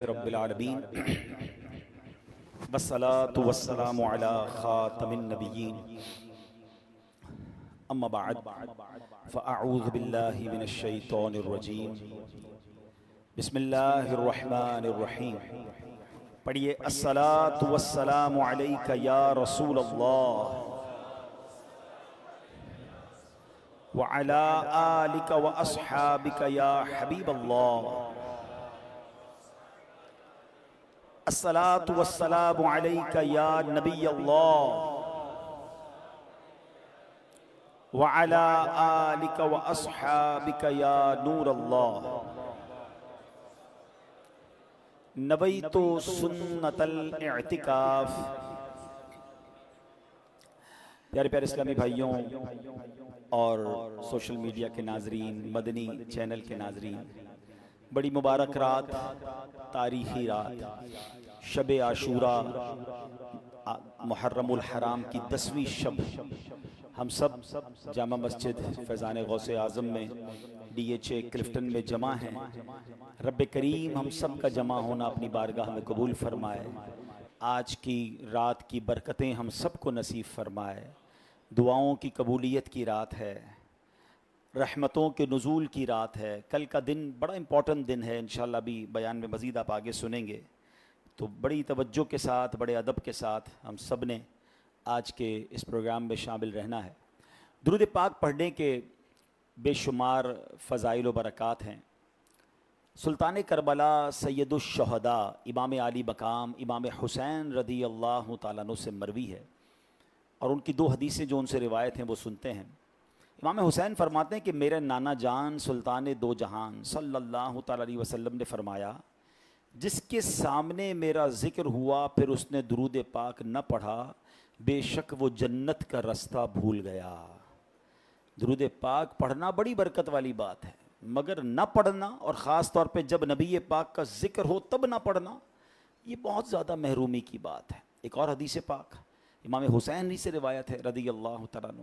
رب العالمین والصلاة والسلام علی خاتم النبیین اما بعد فاعوذ باللہ من الشیطان الرجیم بسم اللہ الرحمن الرحیم پڑھیے الصلاة والسلام علیک یا رسول اللہ وعلی آلک واصحابک یا حبیب اللہ الصلاة والسلام علیک یا نبی اللہ وعلی آلک واصحابک یا نور اللہ نویت سنت الاعتکاف۔ پیارے پیارے اسلامی بھائیوں اور سوشل میڈیا کے ناظرین، مدنی چینل کے ناظرین، بڑی مبارک رات، تاریخی رات، شب عاشوراء، محرم الحرام کی 10ویں شب، ہم سب جامع مسجد فیضان غوث اعظم میں ڈی ایچ اے کلفٹن میں جمع ہیں۔ رب کریم ہم سب کا جمع ہونا اپنی بارگاہ میں قبول فرمائے، آج کی رات کی برکتیں ہم سب کو نصیب فرمائے، دعاؤں کی قبولیت کی رات ہے، رحمتوں کے نزول کی رات ہے۔ کل کا دن بڑا امپورٹنٹ دن ہے، انشاءاللہ بھی بیان میں مزید آپ آگے سنیں گے، تو بڑی توجہ کے ساتھ، بڑے ادب کے ساتھ ہم سب نے آج کے اس پروگرام میں شامل رہنا ہے۔ درود پاک پڑھنے کے بے شمار فضائل و برکات ہیں۔ سلطان کربلا سید الشہداء امام عالی مقام امام حسین رضی اللہ تعالیٰ عنہ سے مروی ہے، اور ان کی 2 حدیثیں جو ان سے روایت ہیں وہ سنتے ہیں۔ امام حسین فرماتے ہیں کہ میرے نانا جان سلطان دو جہان صلی اللہ تعالیٰ علیہ وسلم نے فرمایا، جس کے سامنے میرا ذکر ہوا پھر اس نے درود پاک نہ پڑھا، بے شک وہ جنت کا رستہ بھول گیا۔ درود پاک پڑھنا بڑی برکت والی بات ہے، مگر نہ پڑھنا، اور خاص طور پہ جب نبی پاک کا ذکر ہو تب نہ پڑھنا، یہ بہت زیادہ محرومی کی بات ہے۔ ایک اور حدیث پاک امام حسین ہی سے روایت ہے رضی اللہ تعالیٰ عنہ،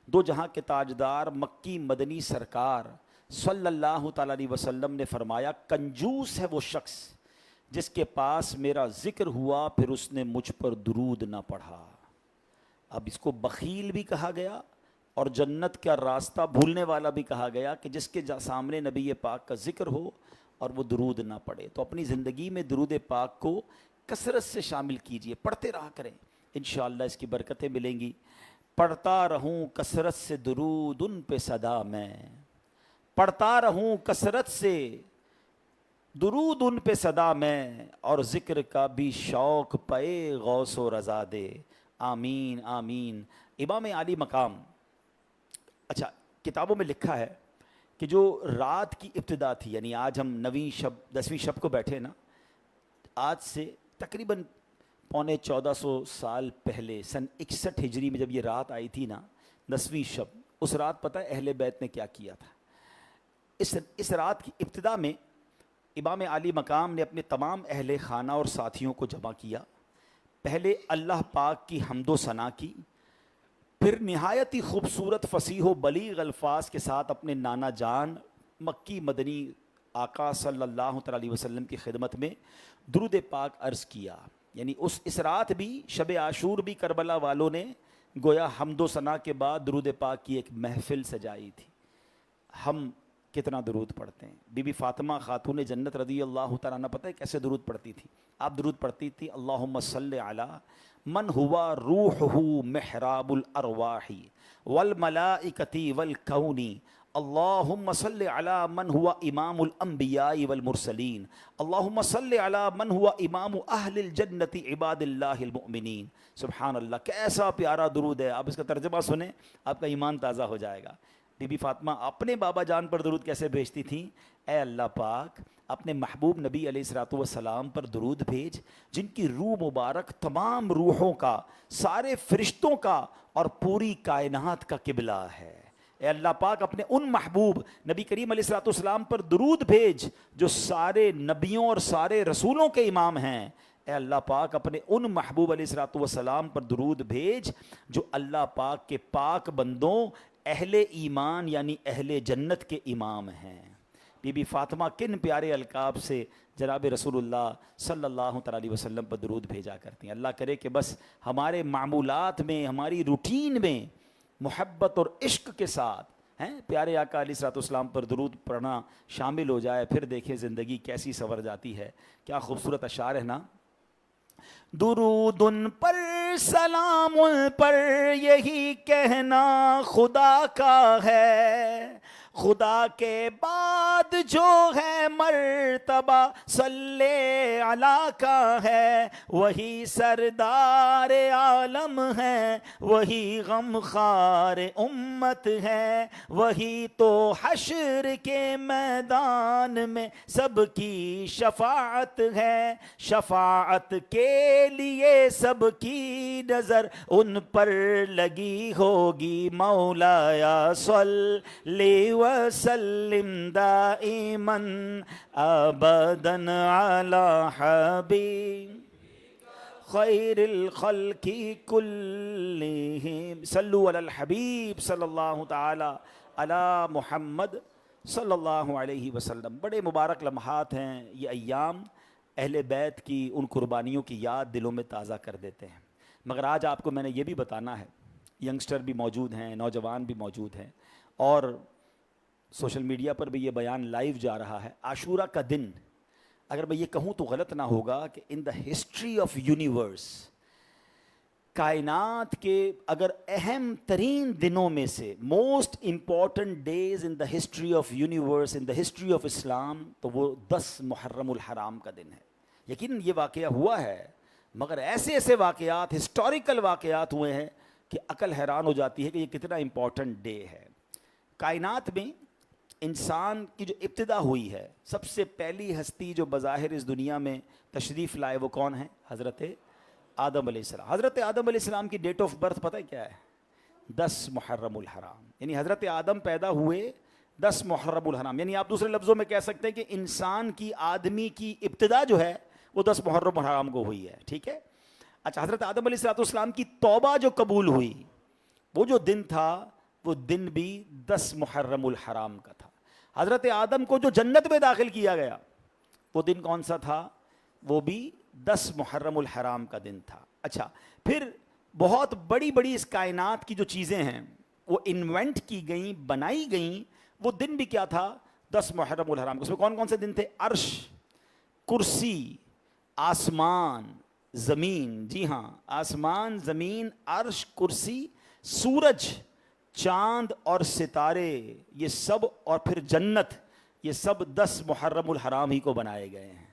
2 جہاں کے تاجدار مکی مدنی سرکار صلی اللہ تعالیٰ علیہ وسلم نے فرمایا، کنجوس ہے وہ شخص جس کے پاس میرا ذکر ہوا پھر اس نے مجھ پر درود نہ پڑھا۔ اب اس کو بخیل بھی کہا گیا اور جنت کا راستہ بھولنے والا بھی کہا گیا کہ جس کے سامنے نبی پاک کا ذکر ہو اور وہ درود نہ پڑھے۔ تو اپنی زندگی میں درود پاک کو کثرت سے شامل کیجئے، پڑھتے رہا کریں، انشاءاللہ اس کی برکتیں ملیں گی۔ پڑھتا رہوں کثرت سے درود ان پہ صدا میں، پڑھتا رہوں کثرت سے درود ان پہ صدا میں، اور ذکر کا بھی شوق پائے غوث و رضا دے، آمین آمین۔ امام عالی مقام، اچھا کتابوں میں لکھا ہے کہ جو رات کی ابتدا تھی، یعنی آج ہم 9ویں شب 10ویں شب کو بیٹھے نا، آج سے تقریباً 1450 سال پہلے سن 61 ہجری میں جب یہ رات آئی تھی نا، 10ویں شب، اس رات پتہ ہے اہل بیت نے کیا کیا تھا؟ اس رات کی ابتدا میں امام عالی مقام نے اپنے تمام اہل خانہ اور ساتھیوں کو جمع کیا، پہلے اللہ پاک کی حمد و ثنا کی، پھر نہایت ہی خوبصورت فصیح و بلیغ الفاظ کے ساتھ اپنے نانا جان مکی مدنی آقا صلی اللہ تعالیٰ علیہ وسلم کی خدمت میں درود پاک عرض کیا۔ یعنی اس رات بھی، شب عاشور بھی، کربلا والوں نے گویا حمد و ثنا کے بعد درود پاک کی ایک محفل سجائی تھی۔ ہم کتنا درود پڑھتے ہیں؟ بی بی فاطمہ خاتون جنت رضی اللہ تعالیٰ عنہ پتہ ہے کیسے درود پڑھتی تھی؟ آپ درود پڑھتی تھی، اللہم صلی علی من ہوا روحہ محراب الارواح والملائکۃ والکون، اللہم صلی علی من ہوا امام الانبیاء والمرسلین، اللہم صلی علی من ہوا امام اہل الجنت عباد اللہ المؤمنین۔ سبحان اللہ، کیسا پیارا درود ہے! آپ اس کا ترجمہ سنیں، آپ کا ایمان تازہ ہو جائے گا۔ بی بی فاطمہ اپنے بابا جان پر درود کیسے بھیجتی تھیں؟ اے اللہ پاک، اپنے محبوب نبی علیہ الصلوۃ والسلام پر درود بھیج، جن کی روح مبارک تمام روحوں کا، سارے فرشتوں کا اور پوری کائنات کا قبلہ ہے۔ اے اللہ پاک، اپنے ان محبوب نبی کریم علیہ الصلوۃ والسلام پر درود بھیج جو سارے نبیوں اور سارے رسولوں کے امام ہیں۔ اے اللہ پاک، اپنے ان محبوب علیہ الصلوۃ والسلام پر درود بھیج جو اللہ پاک کے پاک بندوں، اہل ایمان یعنی اہل جنت کے امام ہیں۔ بی بی فاطمہ کن پیارے القاب سے جناب رسول اللہ صلی اللہ تعالی علیہ وسلم پر درود بھیجا کرتی ہیں. اللہ کرے کہ بس ہمارے معمولات میں، ہماری روٹین میں محبت اور عشق کے ساتھ پیارے آقا علیہ الصلوۃ والسلام پر درود پڑھنا شامل ہو جائے. پھر دیکھیں زندگی کیسی سنور جاتی ہے. کیا خوبصورت اشعار ہے نا. درود ان پر سلام ان پر یہی کہنا خدا کا ہے، خدا کے بعد جو ہے مرتبہ صلی علی کا ہے، وہی سردار عالم ہے، وہی غمخوار امت ہے، وہی تو حشر کے میدان میں سب کی شفاعت ہے. شفاعت کے لیے سب کی نظر ان پر لگی ہوگی. مولایا صلی وسلم دائما ابدا علی حبیب خیر الخلق کلہم. صلو علی الحبیب صلی اللہ تعالی علی محمد صلی اللہ علیہ وسلم. بڑے مبارک لمحات ہیں یہ ایام. اہل بیت کی ان قربانیوں کی یاد دلوں میں تازہ کر دیتے ہیں. مگر آج آپ کو میں نے یہ بھی بتانا ہے، ینگسٹر بھی موجود ہیں، نوجوان بھی موجود ہیں، اور سوشل میڈیا پر بھی یہ بیان لائیو جا رہا ہے. عاشورہ کا دن اگر میں یہ کہوں تو غلط نہ ہوگا کہ in the history of universe, کائنات کے اگر اہم ترین دنوں میں سے، most important days in the history of universe, in the history of Islam, تو وہ 10 محرم الحرام کا دن ہے. یقیناً یہ واقعہ ہوا ہے، مگر ایسے ایسے واقعات، ہسٹوریکل واقعات ہوئے ہیں کہ عقل حیران ہو جاتی ہے کہ یہ کتنا امپورٹنٹ ڈے ہے. کائنات میں انسان کی جو ابتدا ہوئی ہے، سب سے پہلی ہستی جو بظاہر اس دنیا میں تشریف لائے وہ کون ہے؟ حضرت آدم علیہ السلام. حضرت آدم علیہ السلام کی ڈیٹ آف برتھ پتہ ہے کیا ہے؟ 10 محرم الحرام. یعنی حضرت آدم پیدا ہوئے 10 محرم الحرام. یعنی آپ دوسرے لفظوں میں کہہ سکتے ہیں کہ انسان کی، آدمی کی ابتدا جو ہے وہ 10 محرم الحرام کو ہوئی ہے. ٹھیک ہے. اچھا، حضرت آدم علیہ السلام کی توبہ جو قبول ہوئی، وہ جو دن تھا وہ دن بھی 10 محرم الحرام کا تھا. حضرت آدم کو جو جنت میں داخل کیا گیا وہ دن کون سا تھا؟ وہ بھی 10 محرم الحرام کا دن تھا. اچھا، پھر بہت بڑی بڑی اس کائنات کی جو چیزیں ہیں وہ انوینٹ کی گئیں، بنائی گئیں، وہ دن بھی کیا تھا؟ 10 محرم الحرام. اس میں کون کون سے دن تھے؟ عرش، کرسی، آسمان، زمین. جی ہاں، آسمان، زمین، عرش، کرسی، سورج، چاند اور ستارے، یہ سب، اور پھر جنت، یہ سب 10 محرم الحرام ہی کو بنائے گئے ہیں.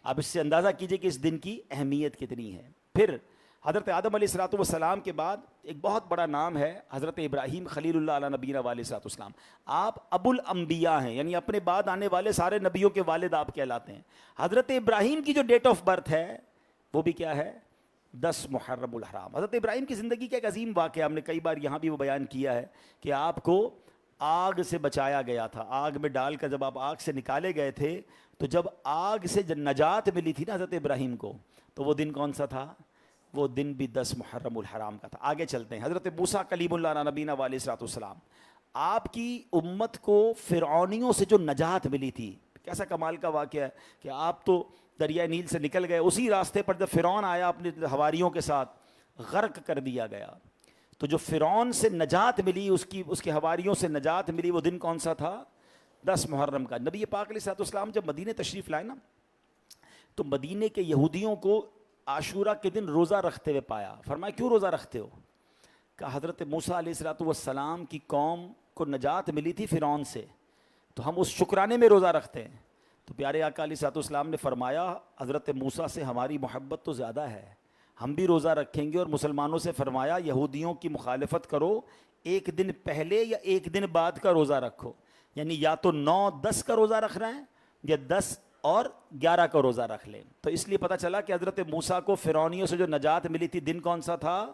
آپ اس سے اندازہ کیجئے کہ اس دن کی اہمیت کتنی ہے. پھر حضرت آدم علیہ السلام کے بعد ایک بہت بڑا نام ہے حضرت ابراہیم خلیل اللہ علیہ نبینا علیہ السلام. آپ ابو الانبیاء ہیں، یعنی اپنے بعد آنے والے سارے نبیوں کے والد آپ کہلاتے ہیں. حضرت ابراہیم کی جو ڈیٹ آف برتھ ہے وہ بھی کیا ہے؟ 10 محرم الحرام. حضرت ابراہیم کی زندگی کا ایک عظیم واقعہ ہم نے کئی بار یہاں بھی وہ بیان کیا ہے کہ آپ کو آگ سے بچایا گیا تھا. آگ میں ڈال کر جب آپ آگ سے نکالے گئے تھے تو جب آگ سے نجات ملی تھی نا حضرت ابراہیم کو، تو وہ دن کون سا تھا؟ وہ دن بھی 10 محرم الحرام کا تھا. آگے چلتے ہیں. حضرت موسیٰ کلیم اللہ نبینا علیہ السلام، آپ کی امت کو فرعونیوں سے جو نجات ملی تھی، کیسا کمال کا واقعہ ہے کہ آپ تو دریائے نیل سے نکل گئے، اسی راستے پر جب فرعون آیا اپنے حواریوں کے ساتھ، غرق کر دیا گیا. تو جو فرعون سے نجات ملی، اس کے حواریوں سے نجات ملی، وہ دن کون سا تھا؟ 10 محرم کا. نبی پاک علیہ السلام جب مدینے تشریف لائے نا تو مدینے کے یہودیوں کو عاشورہ کے دن روزہ رکھتے ہوئے پایا. فرمایا کیوں روزہ رکھتے ہو؟ کہ حضرت موسیٰ علیہ السلام کی قوم کو نجات ملی تھی فرعون سے، تو ہم اس شکرانے میں روزہ رکھتے ہیں. تو پیارے آقا علیہ السلام نے فرمایا حضرت موسیٰ سے ہماری محبت تو زیادہ ہے، ہم بھی روزہ رکھیں گے. اور مسلمانوں سے فرمایا یہودیوں کی مخالفت کرو، ایک دن پہلے یا ایک دن بعد کا روزہ رکھو. یعنی یا تو 9-10 کا روزہ رکھنا ہے یا 10 اور 11 کا روزہ رکھ لیں. تو اس لیے پتہ چلا کہ حضرت موسیٰ کو فرعونیوں سے جو نجات ملی تھی دن کون سا تھا؟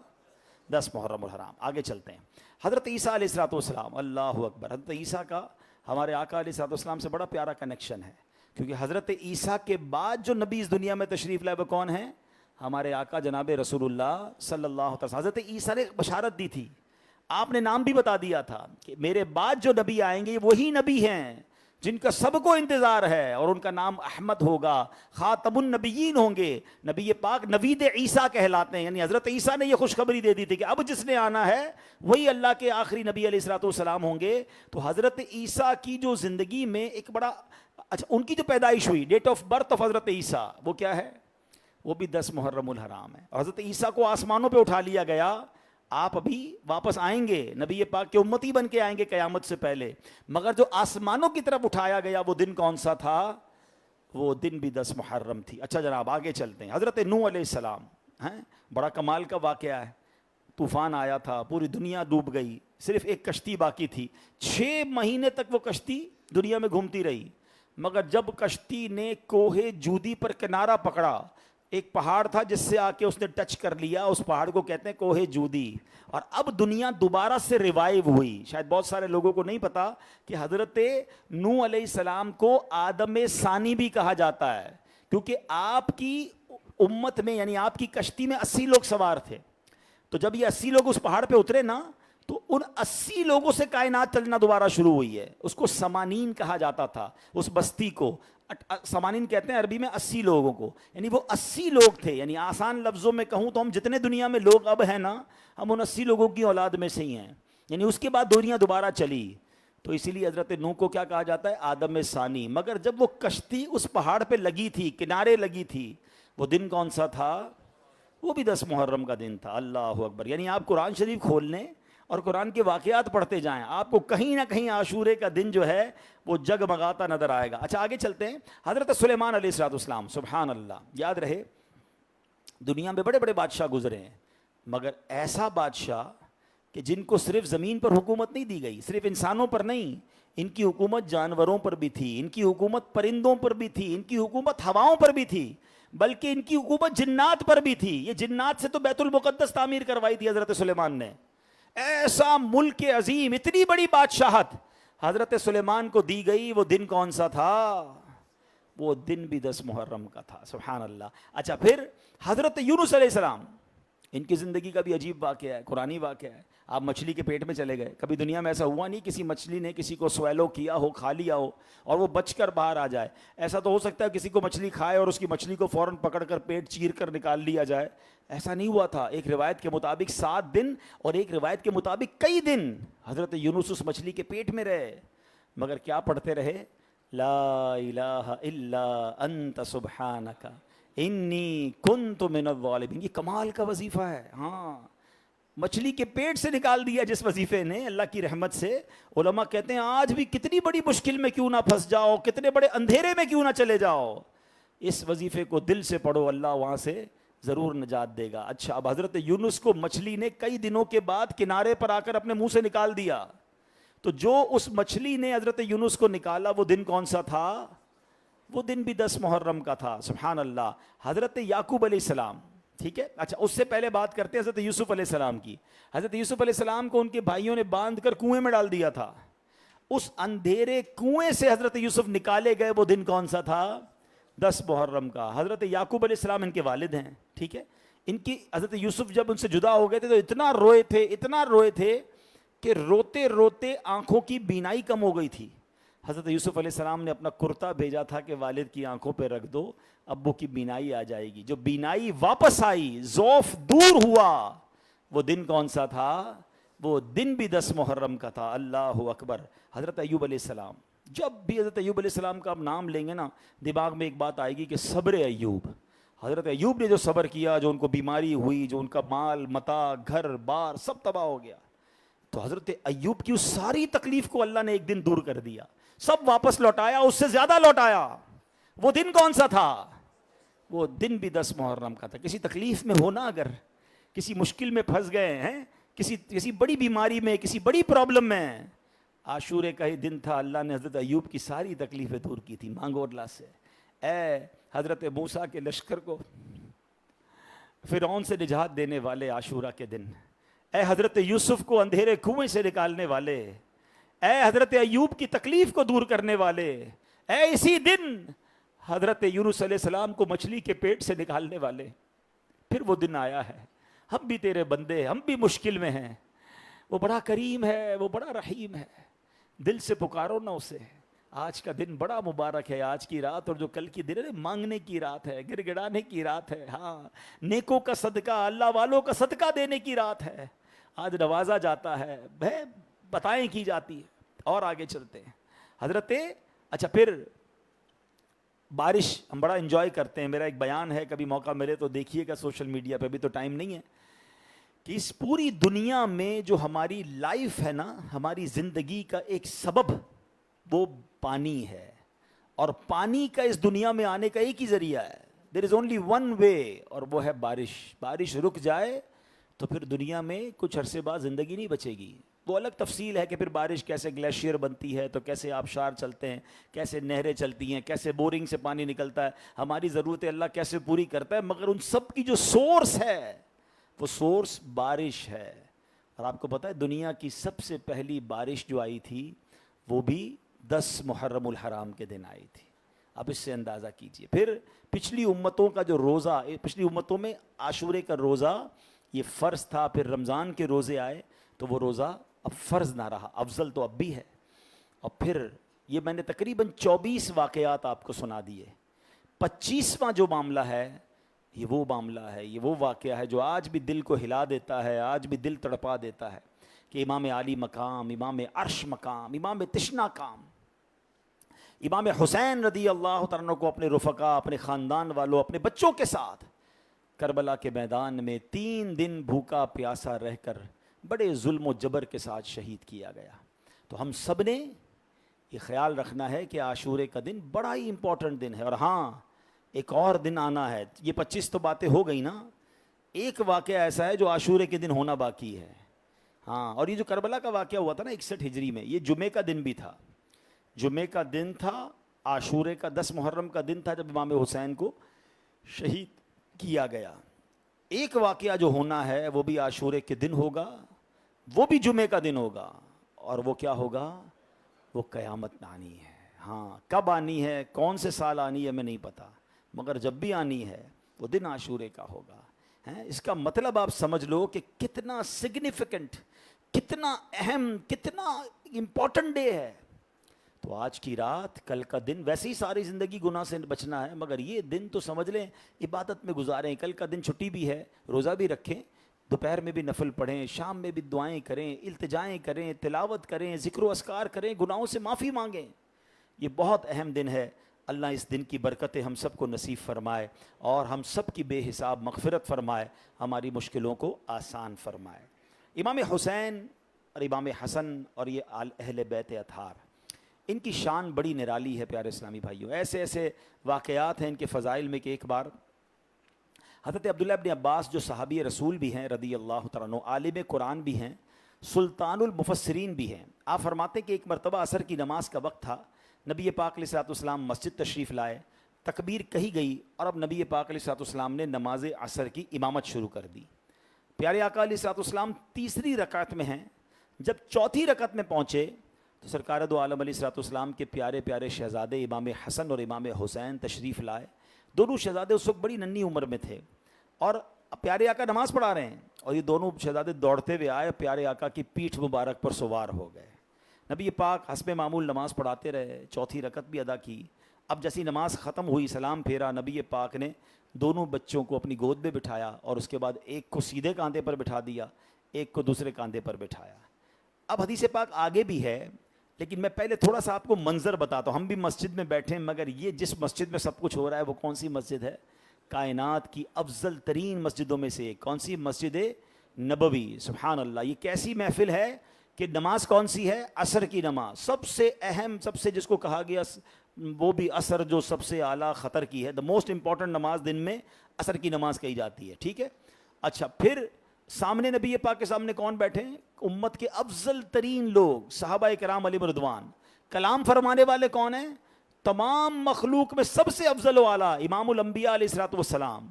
10 محرم الحرام. آگے چلتے ہیں. حضرت عیسیٰ علیہ السلام، اللہ اکبر. حضرت عیسیٰ کا ہمارے آقا علیہ السلام سے بڑا پیارا کنیکشن ہے، کیونکہ حضرت عیسیٰ کے بعد جو نبی اس دنیا میں تشریف لائے وہ کون ہیں؟ ہمارے آقا جناب رسول اللہ صلی اللہ علیہ وسلم. حضرت عیسیٰ نے بشارت دی تھی، آپ نے نام بھی بتا دیا تھا کہ میرے بعد جو نبی آئیں گے وہی نبی ہیں جن کا سب کو انتظار ہے، اور ان کا نام احمد ہوگا، خاتم النبیین ہوں گے، نبی پاک نوید عیسیٰ کہلاتے ہیں، یعنی حضرت عیسیٰ نے یہ خوشخبری دے دی تھی کہ اب جس نے آنا ہے وہی اللہ کے آخری نبی علیہ الصلوۃ والسلام ہوں گے۔ تو حضرت عیسیٰ کی جو زندگی میں ایک بڑا اچھا، ان کی جو پیدائش ہوئی، ڈیٹ آف برتھ آف حضرت عیسیٰ، وہ کیا ہے؟ وہ بھی 10 محرم الحرام ہے۔ اور حضرت عیسیٰ کو آسمانوں پہ اٹھا لیا گیا، آپ ابھی واپس آئیں گے، نبی پاک کے امتی بن کے آئیں گے قیامت سے پہلے، مگر جو آسمانوں کی طرف اٹھایا گیا وہ دن کون سا تھا؟ وہ دن بھی 10 محرم تھی۔ اچھا جناب آگے چلتے ہیں۔ حضرت نوح علیہ السلام ہیں، بڑا کمال کا واقعہ ہے۔ طوفان آیا تھا، پوری دنیا ڈوب گئی، صرف ایک کشتی باقی تھی، 6 مہینے تک وہ کشتی دنیا میں گھومتی رہی، مگر جب کشتی نے کوہ جودی پر کنارہ پکڑا، ایک پہاڑ تھا جس سے آ کے اس نے ٹچ کر لیا، اس پہاڑ کو کہتے ہیں کوہ جودی، اور اب دنیا دوبارہ سے ریوائیو ہوئی۔ شاید بہت سارے لوگوں کو نہیں پتا کہ حضرت نوح علیہ السلام کو آدم ثانی بھی کہا جاتا ہے، کیونکہ آپ کی امت میں یعنی آپ کی کشتی میں 80 لوگ سوار تھے، تو جب یہ 80 لوگ اس پہاڑ پہ اترے نا، تو ان 80 لوگوں سے کائنات چلنا دوبارہ شروع ہوئی ہے۔ اس کو سمانین کہا جاتا تھا، اس بستی کو سمانین کہتے ہیں عربی میں 80 لوگوں کو، یعنی وہ 80 لوگ تھے، یعنی آسان لفظوں میں کہوں تو ہم جتنے دنیا میں لوگ اب ہیں نا، ہم ان 80 لوگوں کی اولاد میں سے ہی ہیں، یعنی اس کے بعد دنیا دوبارہ چلی، تو اسی لیے حضرت نوح کو کیا کہا جاتا ہے؟ آدم ثانی۔ مگر جب وہ کشتی اس پہاڑ پہ لگی تھی، کنارے لگی تھی، وہ دن کون سا تھا؟ وہ بھی 10 محرم کا دن تھا۔ اللہ اکبر! یعنی آپ قرآن شریف کھول لیں اور قرآن کے واقعات پڑھتے جائیں، آپ کو کہیں نہ کہیں عاشورے کا دن جو ہے وہ جگمگاتا نظر آئے گا۔ اچھا آگے چلتے ہیں۔ حضرت سلیمان علیہ السلام، سبحان اللہ، یاد رہے دنیا میں بڑے بڑے بادشاہ گزرے ہیں، مگر ایسا بادشاہ کہ جن کو صرف زمین پر حکومت نہیں دی گئی، صرف انسانوں پر نہیں، ان کی حکومت جانوروں پر بھی تھی، ان کی حکومت پرندوں پر بھی تھی، ان کی حکومت ہواؤں پر بھی تھی، بلکہ ان کی حکومت جنات پر بھی تھی۔ یہ جنات سے تو بیت المقدس تعمیر کروائی تھی حضرت سلیمان نے۔ ایسا ملک عظیم، اتنی بڑی بادشاہت حضرت سلیمان کو دی گئی، وہ دن کون سا تھا؟ وہ دن بھی 10 محرم کا تھا، سبحان اللہ۔ اچھا پھر حضرت یونس علیہ السلام، ان کی زندگی کا بھی عجیب واقعہ ہے، قرآنی واقعہ ہے۔ آپ مچھلی کے پیٹ میں چلے گئے، کبھی دنیا میں ایسا ہوا نہیں کسی مچھلی نے کسی کو سویلو کیا ہو، کھا لیا ہو اور وہ بچ کر باہر آ جائے۔ ایسا تو ہو سکتا ہے کسی کو مچھلی کھائے اور اس کی مچھلی کو فوراً پکڑ کر پیٹ چیر کر نکال لیا جائے، ایسا نہیں ہوا تھا۔ ایک روایت کے مطابق 7 دن اور ایک روایت کے مطابق کئی دن حضرت یونس اس مچھلی کے پیٹ میں رہے، مگر کیا پڑھتے رہے؟ لا الہ الا انت سبحانک انی کنت من الظالمین۔ یہ کمال کا وظیفہ ہے۔ ہاں، مچھلی کے پیٹ سے نکال دیا جس وظیفے نے، اللہ کی رحمت سے۔ علماء کہتے ہیں آج بھی کتنی بڑی مشکل میں کیوں نہ پھنس جاؤ، کتنے بڑے اندھیرے میں کیوں نہ چلے جاؤ، اس وظیفے کو دل سے پڑھو، اللہ وہاں سے ضرور نجات دے گا۔ اچھا اب حضرت یونس کو مچھلی نے کئی دنوں کے بعد کنارے پر آ کر اپنے منہ سے نکال دیا، تو جو اس مچھلی نے حضرت یونس کو نکالا وہ دن کون سا تھا؟ وہ دن بھی 10 محرم کا تھا، سبحان اللہ۔ حضرت یعقوب علیہ السلام، ٹھیک ہے، اچھا اس سے پہلے بات کرتے ہیں حضرت یوسف علیہ السلام کی۔ حضرت یوسف علیہ السلام کو ان کے بھائیوں نے باندھ کر کنویں میں ڈال دیا تھا، اس اندھیرے کنویں سے حضرت یوسف نکالے گئے، وہ دن کون سا تھا؟ 10 محرم کا۔ حضرت یعقوب علیہ السلام ان کے والد ہیں، ٹھیک ہے، ان کی حضرت یوسف جب ان سے جدا ہو گئے تھے تو اتنا روئے تھے کہ روتے روتے آنکھوں کی بینائی کم ہو گئی تھی۔ حضرت یوسف علیہ السلام نے اپنا کرتا بھیجا تھا کہ والد کی آنکھوں پہ رکھ دو، ابو کی بینائی آ جائے گی۔ جو بینائی واپس آئی، ضعف دور ہوا، وہ دن کون سا تھا؟ وہ دن بھی 10 محرم کا تھا۔ اللہ اکبر۔ حضرت ایوب علیہ السلام، جب بھی حضرت ایوب علیہ السلام کا آپ نام لیں گے نا، دماغ میں ایک بات آئے گی کہ صبر ایوب۔ حضرت ایوب نے جو صبر کیا، جو ان کو بیماری ہوئی، جو ان کا مال متاع گھر بار سب تباہ ہو گیا، تو حضرت ایوب کی اس ساری تکلیف کو اللہ نے ایک دن دور کر دیا، سب واپس لوٹایا، اس سے زیادہ لوٹایا۔ وہ دن کون سا تھا؟ وہ دن بھی 10 محرم کا تھا۔ کسی تکلیف میں ہونا، اگر کسی مشکل میں پھنس گئے ہیں، کسی بڑی بیماری میں، کسی بڑی پرابلم میں، عاشورے کا ہی دن تھا، اللہ نے حضرت ایوب کی ساری تکلیفیں دور کی تھی۔ مانگو اللہ سے، اے حضرت موسیٰ کے لشکر کو فرعون سے نجات دینے والے عاشورہ کے دن، اے حضرت یوسف کو اندھیرے کنویں سے نکالنے والے، اے حضرت ایوب کی تکلیف کو دور کرنے والے، اے اسی دن حضرت یونس علیہ السلام کو مچھلی کے پیٹ سے نکالنے والے، پھر وہ دن آیا ہے۔ ہم بھی تیرے بندے، ہم بھی مشکل میں ہیں، وہ بڑا کریم ہے، وہ بڑا رحیم ہے، دل سے پکارو نا اسے، آج کا دن بڑا مبارک ہے، آج کی رات اور جو کل کی دن ہے مانگنے کی رات ہے، گڑ گڑانے کی رات ہے، ہاں نیکوں کا صدقہ، اللہ والوں کا صدقہ دینے کی رات ہے، آج نوازا جاتا ہے، بتائیں کی جاتی ہے۔ اور آگے چلتے ہیں حضرت، اچھا پھر بارش ہم بڑا انجوائے کرتے ہیں، میرا ایک بیان ہے، کبھی موقع ملے تو دیکھیے گا سوشل میڈیا پہ، بھی تو ٹائم نہیں ہے، کہ اس پوری دنیا میں جو ہماری لائف ہے نا، ہماری زندگی کا ایک سبب وہ پانی ہے، اور پانی کا اس دنیا میں آنے کا ایک ہی ذریعہ ہے، دیر از اونلی ون وے، اور وہ ہے بارش۔ بارش رک جائے تو پھر دنیا میں کچھ عرصے بعد زندگی نہیں بچے گی۔ وہ الگ تفصیل ہے کہ پھر بارش کیسے گلیشیئر بنتی ہے، تو کیسے آبشار چلتے ہیں، کیسے نہریں چلتی ہیں، کیسے بورنگ سے پانی نکلتا ہے، ہماری ضرورتیں اللہ کیسے پوری کرتا ہے، مگر ان سب کی جو سورس ہے وہ سورس بارش ہے۔ اور آپ کو پتہ ہے دنیا کی سب سے پہلی بارش جو آئی تھی وہ بھی 10 محرم الحرام کے دن آئی تھی۔ اب اس سے اندازہ کیجئے، پھر پچھلی امتوں کا جو روزہ، پچھلی امتوں میں عاشورے کا روزہ یہ فرض تھا، پھر رمضان کے روزے آئے تو وہ روزہ اب فرض نہ رہا، افضل تو اب بھی ہے۔ اور پھر یہ میں نے تقریباً 24 واقعات آپ کو سنا دیے، 25واں جو معاملہ ہے یہ وہ معاملہ ہے، یہ وہ واقعہ ہے جو آج بھی دل کو ہلا دیتا ہے، آج بھی دل تڑپا دیتا ہے، کہ امام علی مقام، امام عرش مقام، امام تشنا کام، امام حسین رضی اللہ تعالیٰ عنہ کو اپنے رفقا، اپنے خاندان والوں، اپنے بچوں کے ساتھ کربلا کے میدان میں 3 دن بھوکا پیاسا رہ کر بڑے ظلم و جبر کے ساتھ شہید کیا گیا۔ تو ہم سب نے یہ خیال رکھنا ہے کہ عاشورے کا دن بڑا ہی امپورٹنٹ دن ہے۔ اور ہاں ایک اور دن آنا ہے، یہ 25 تو باتیں ہو گئی نا، ایک واقعہ ایسا ہے جو عاشورے کے دن ہونا باقی ہے۔ ہاں، اور یہ جو کربلا کا واقعہ ہوا تھا نا 61 ہجری میں، یہ جمعے کا دن بھی تھا، جمعے کا دن تھا، عاشورے کا 10 محرم کا دن تھا جب امام حسین کو شہید کیا گیا۔ ایک واقعہ جو ہونا ہے وہ بھی عاشورے کے دن ہوگا، وہ بھی جمعے کا دن ہوگا، اور وہ کیا ہوگا؟ وہ قیامت میں آنی ہے۔ ہاں، کب آنی ہے، کون سے سال آنی ہے میں نہیں پتا، مگر جب بھی آنی ہے وہ دن عاشورے کا ہوگا۔ اس کا مطلب آپ سمجھ لو کہ کتنا سگنیفیکنٹ، کتنا اہم، کتنا امپورٹنٹ ڈے ہے۔ تو آج کی رات، کل کا دن، ویسے ہی ساری زندگی گناہ سے بچنا ہے، مگر یہ دن تو سمجھ لیں عبادت میں گزاریں۔ کل کا دن چھٹی بھی ہے، روزہ بھی رکھیں، دوپہر میں بھی نفل پڑھیں، شام میں بھی دعائیں کریں، التجائیں کریں، تلاوت کریں، ذکر و اذکار کریں، گناہوں سے معافی مانگیں۔ یہ بہت اہم دن ہے۔ اللہ اس دن کی برکتیں ہم سب کو نصیب فرمائے، اور ہم سب کی بے حساب مغفرت فرمائے، ہماری مشکلوں کو آسان فرمائے۔ امام حسین اور امام حسن اور یہ اہل بیت اطہار، ان کی شان بڑی نرالی ہے پیارے اسلامی بھائیوں۔ ایسے ایسے واقعات ہیں ان کے فضائل میں کہ ایک بار حضرت عبداللہ ابن عباس جو صحابی رسول بھی ہیں رضی اللہ تعالیٰ عنہ، عالم قرآن بھی ہیں، سلطان المفسرین بھی ہیں، آپ فرماتے ہیں کہ ایک مرتبہ عصر کی نماز کا وقت تھا، نبی پاک علیہ الصلوۃ والسلام مسجد تشریف لائے، تکبیر کہی گئی، اور اب نبی پاک علیہ الصلوۃ والسلام نے نماز عصر کی امامت شروع کر دی۔ پیارے آقا علیہ الصلوۃ والسلام تیسری رکعت میں ہیں، جب چوتھی رکعت میں پہنچے تو سرکار دو عالم علیہ الصلوۃ والسلام کے پیارے پیارے شہزادے امام حسن اور امام حسین تشریف لائے۔ دونوں شہزادے اس وقت بڑی ننھی عمر میں تھے، اور پیارے آقا نماز پڑھا رہے ہیں، اور یہ دونوں شہزادے دوڑتے ہوئے آئے، پیارے آقا کی پیٹھ مبارک پر سوار ہو گئے۔ نبی پاک حسب معمول نماز پڑھاتے رہے، چوتھی رکعت بھی ادا کی۔ اب جیسی نماز ختم ہوئی، سلام پھیرا، نبی پاک نے دونوں بچوں کو اپنی گود میں بٹھایا، اور اس کے بعد ایک کو سیدھے کاندھے پر بٹھا دیا، ایک کو دوسرے کاندھے پر بٹھایا۔ اب حدیث پاک آگے بھی ہے، لیکن میں پہلے تھوڑا سا آپ کو منظر بتاتا ہوں۔ ہم بھی مسجد میں بیٹھے ہیں، مگر یہ جس مسجد میں سب کچھ ہو رہا ہے وہ کون سی مسجد ہے؟ کائنات کی افضل ترین مسجدوں میں سے ایک، کون سی؟ مسجد نبوی۔ سبحان اللہ، یہ کیسی محفل ہے کہ نماز کون سی ہے؟ عصر کی نماز، سب سے اہم، سب سے جس کو کہا گیا وہ بھی عصر جو سب سے اعلیٰ خطر کی ہے، دا موسٹ امپورٹنٹ نماز دن میں عصر کی نماز کہی جاتی ہے، ٹھیک ہے؟ اچھا، پھر سامنے نبی پاک کے سامنے کون بیٹھے ہیں؟ امت کے افضل ترین لوگ، صحابہ کرام علیہم رضوان۔ کلام فرمانے والے کون ہیں؟ تمام مخلوق میں سب سے افضل و اعلیٰ امام الانبیاء علیہ الصلوۃ والسلام۔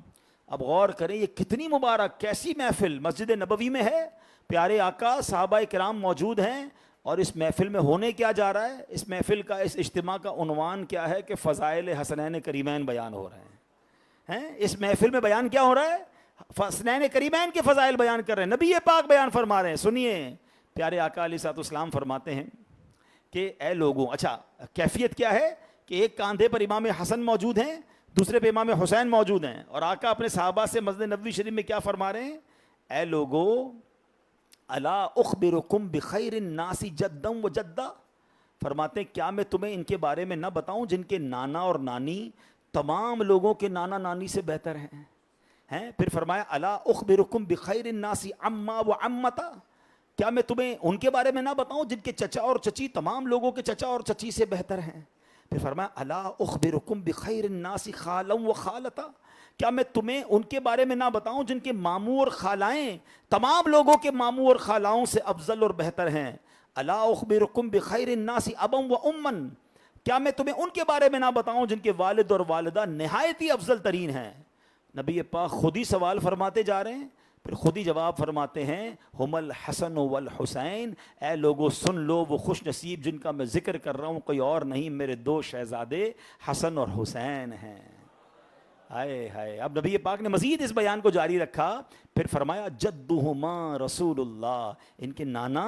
اب غور کریں یہ کتنی مبارک، کیسی محفل مسجد نبوی میں ہے، پیارے آقا، صحابہ کرام موجود ہیں، اور اس محفل میں ہونے کیا جا رہا ہے؟ اس محفل کا، اس اجتماع کا عنوان کیا ہے کہ فضائل حسنین کریمین بیان ہو رہے ہیں۔ اس محفل میں بیان کیا ہو رہا ہے؟ حسنین کریمین کے فضائل بیان کر رہے ہیں، نبی پاک بیان فرما رہے ہیں۔ سنیے، پیارے آقا علیہ الصلوۃ والسلام فرماتے ہیں کہ اے لوگوں، اچھا کیفیت کیا ہے کہ ایک کاندھے پر امام حسن موجود ہیں، دوسرے پہ امام حسین موجود ہیں، اور آقا اپنے صحابہ سے مسجد نبوی شریف میں کیا فرما رہے ہیں؟ اے لوگو الا اخبرکم بخیر الناس جدا و جدا، فرماتے ہیں کیا میں تمہیں ان کے بارے میں نہ بتاؤں جن کے نانا اور نانی تمام لوگوں کے نانا نانی سے بہتر ہیں؟ پھر فرمایا الا اخبرکم بخیر الناس عما و عمتا، کیا میں تمہیں ان کے بارے میں نہ بتاؤں جن کے چچا اور چچی تمام لوگوں کے چچا اور چچی سے بہتر ہیں؟ پھر فرمایا الا اخبرکم بخیر الناس خالا و خالتا، کیا میں تمہیں ان کے بارے میں نہ بتاؤں جن کے ماموں اور خالائیں تمام لوگوں کے ماموں اور خالاؤں سے افضل اور بہتر ہیں؟ الا اخبرکم بخیر الناس ابا و امن، کیا میں تمہیں ان کے بارے میں نہ بتاؤں جن کے والد اور والدہ نہایت ہی افضل ترین ہیں؟ نبی پاک خود ہی سوال فرماتے جا رہے ہیں، پھر خود ہی جواب فرماتے ہیں ہم الحسن والحسین، اے لوگوں سن لو وہ خوش نصیب جن کا میں ذکر کر رہا ہوں کوئی اور نہیں، میرے دو شہزادے حسن اور حسین ہیں۔ ہائے ہائے، اب نبی پاک نے مزید اس بیان کو جاری رکھا، پھر فرمایا جدہما رسول اللہ، ان کے نانا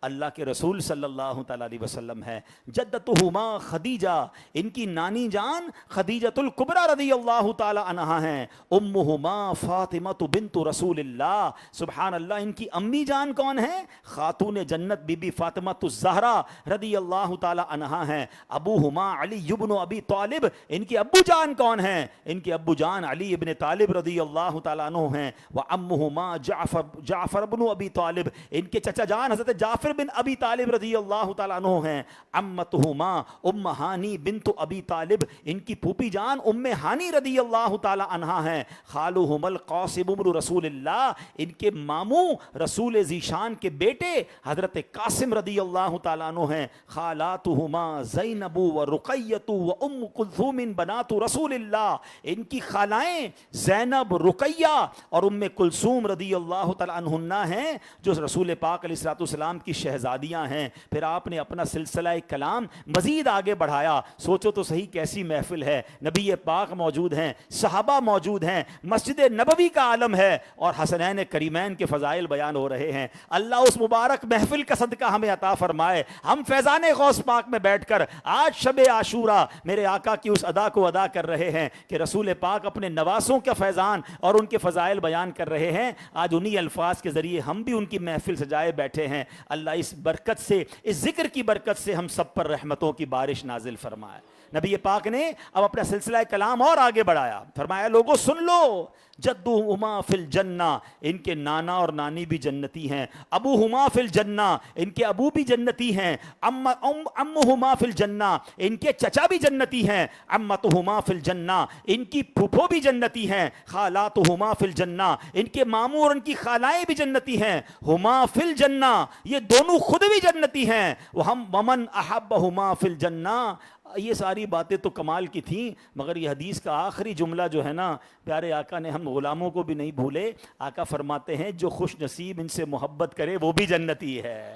اللہ کے رسول صلی اللہ تعالیٰ علیہ وسلم ہے، جدتہما خدیجہ، ان کی نانی جان خدیجۃ الکبریٰ رضی اللہ تعالیٰ عنہا ہیں، امہما فاطمہ بنت رسول اللہ، سبحان اللہ، ان کی امی جان کون ہیں؟ خاتون جنت بی بی فاطمہ الزہرا رضی اللہ تعالیٰ عنہا ہیں، ابوہما علی بن ابی طالب، ان کے ابو جان کون ہیں؟ ان کے ابو جان علی ابن طالب رضی اللہ تعالیٰ عنہ ہیں، وامہما جعفر بن ابی طالب، ان کے چچا جان حضرت جعفر بن ابی طالب رضی اللہ تعالیٰ عنہ ہیں، امتہما ام ہانی بنت ابی طالب، ان کی پھوپھی جان ام ہانی رضی اللہ تعالیٰ عنہا ہیں، خالہم القاسم بن رسول اللہ، ان کے ماموں رسول ذیشان کے بیٹے حضرت قاسم رضی اللہ تعالیٰ عنہ ہیں، خالاتہما زینب و رقیۃ و ام کلثوم بنات رسول اللہ، ان کی خالائیں زینب، رقیہ اور ام کلثوم رضی اللہ تعالیٰ عنہن ہیں جو رسول پاک علیہ الصلوۃ والسلام کی شہزادیاں ہیں۔ پھر آپ نے اپنا سلسلہ کلام مزید آگے بڑھایا، سوچو تو صحیح کیسی محفل ہے، نبی پاک موجود ہیں، صحابہ موجود ہیں، مسجد نبوی کا عالم ہے، اور حسنین کریمین کے فضائل بیان ہو رہے ہیں۔ اللہ اس مبارک محفل کا صدقہ ہمیں عطا فرمائے، ہم فیضان غوث پاک میں بیٹھ کر آج شب عاشورہ میرے آقا کی اس ادا کو ادا کر رہے ہیں کہ رسول پاک اپنے نواسوں کا فیضان اور ان کے فضائل بیان کر رہے ہیں۔ آج انہی الفاظ کے ذریعے ہم بھی ان کی محفل سجائے بیٹھے ہیں۔ اللہ اس برکت سے، اس ذکر کی برکت سے ہم سب پر رحمتوں کی بارش نازل فرمائے۔ نبی پاک نے اب اپنا سلسلہ کلام اور آگے بڑھایا، فرمایا لوگوں سن لو، جدہما فی الجنہ، ان کے نانا اور نانی بھی جنتی ہیں، ابوہما فی الجنہ، ان کے ابو بھی جنتی ہیں، امہما فی الجنہ، ان کے چچا بھی جنتی ہیں، امتہما فی الجنہ، ان کی پھوپھو بھی جنتی ہیں، خالاتہما فی الجنہ، ان کے ماموں اور ان کی خالائیں بھی جنتی ہیں، ہما فی الجنہ، یہ دونوں خود بھی جنتی ہیں، ومن احبہما فی الجنہ۔ یہ ساری باتیں تو کمال کی تھیں، مگر یہ حدیث کا آخری جملہ جو ہے نا، پیارے آقا نے ہم غلاموں کو بھی نہیں بھولے۔ آقا فرماتے ہیں جو خوش نصیب ان سے محبت کرے وہ بھی جنتی ہے۔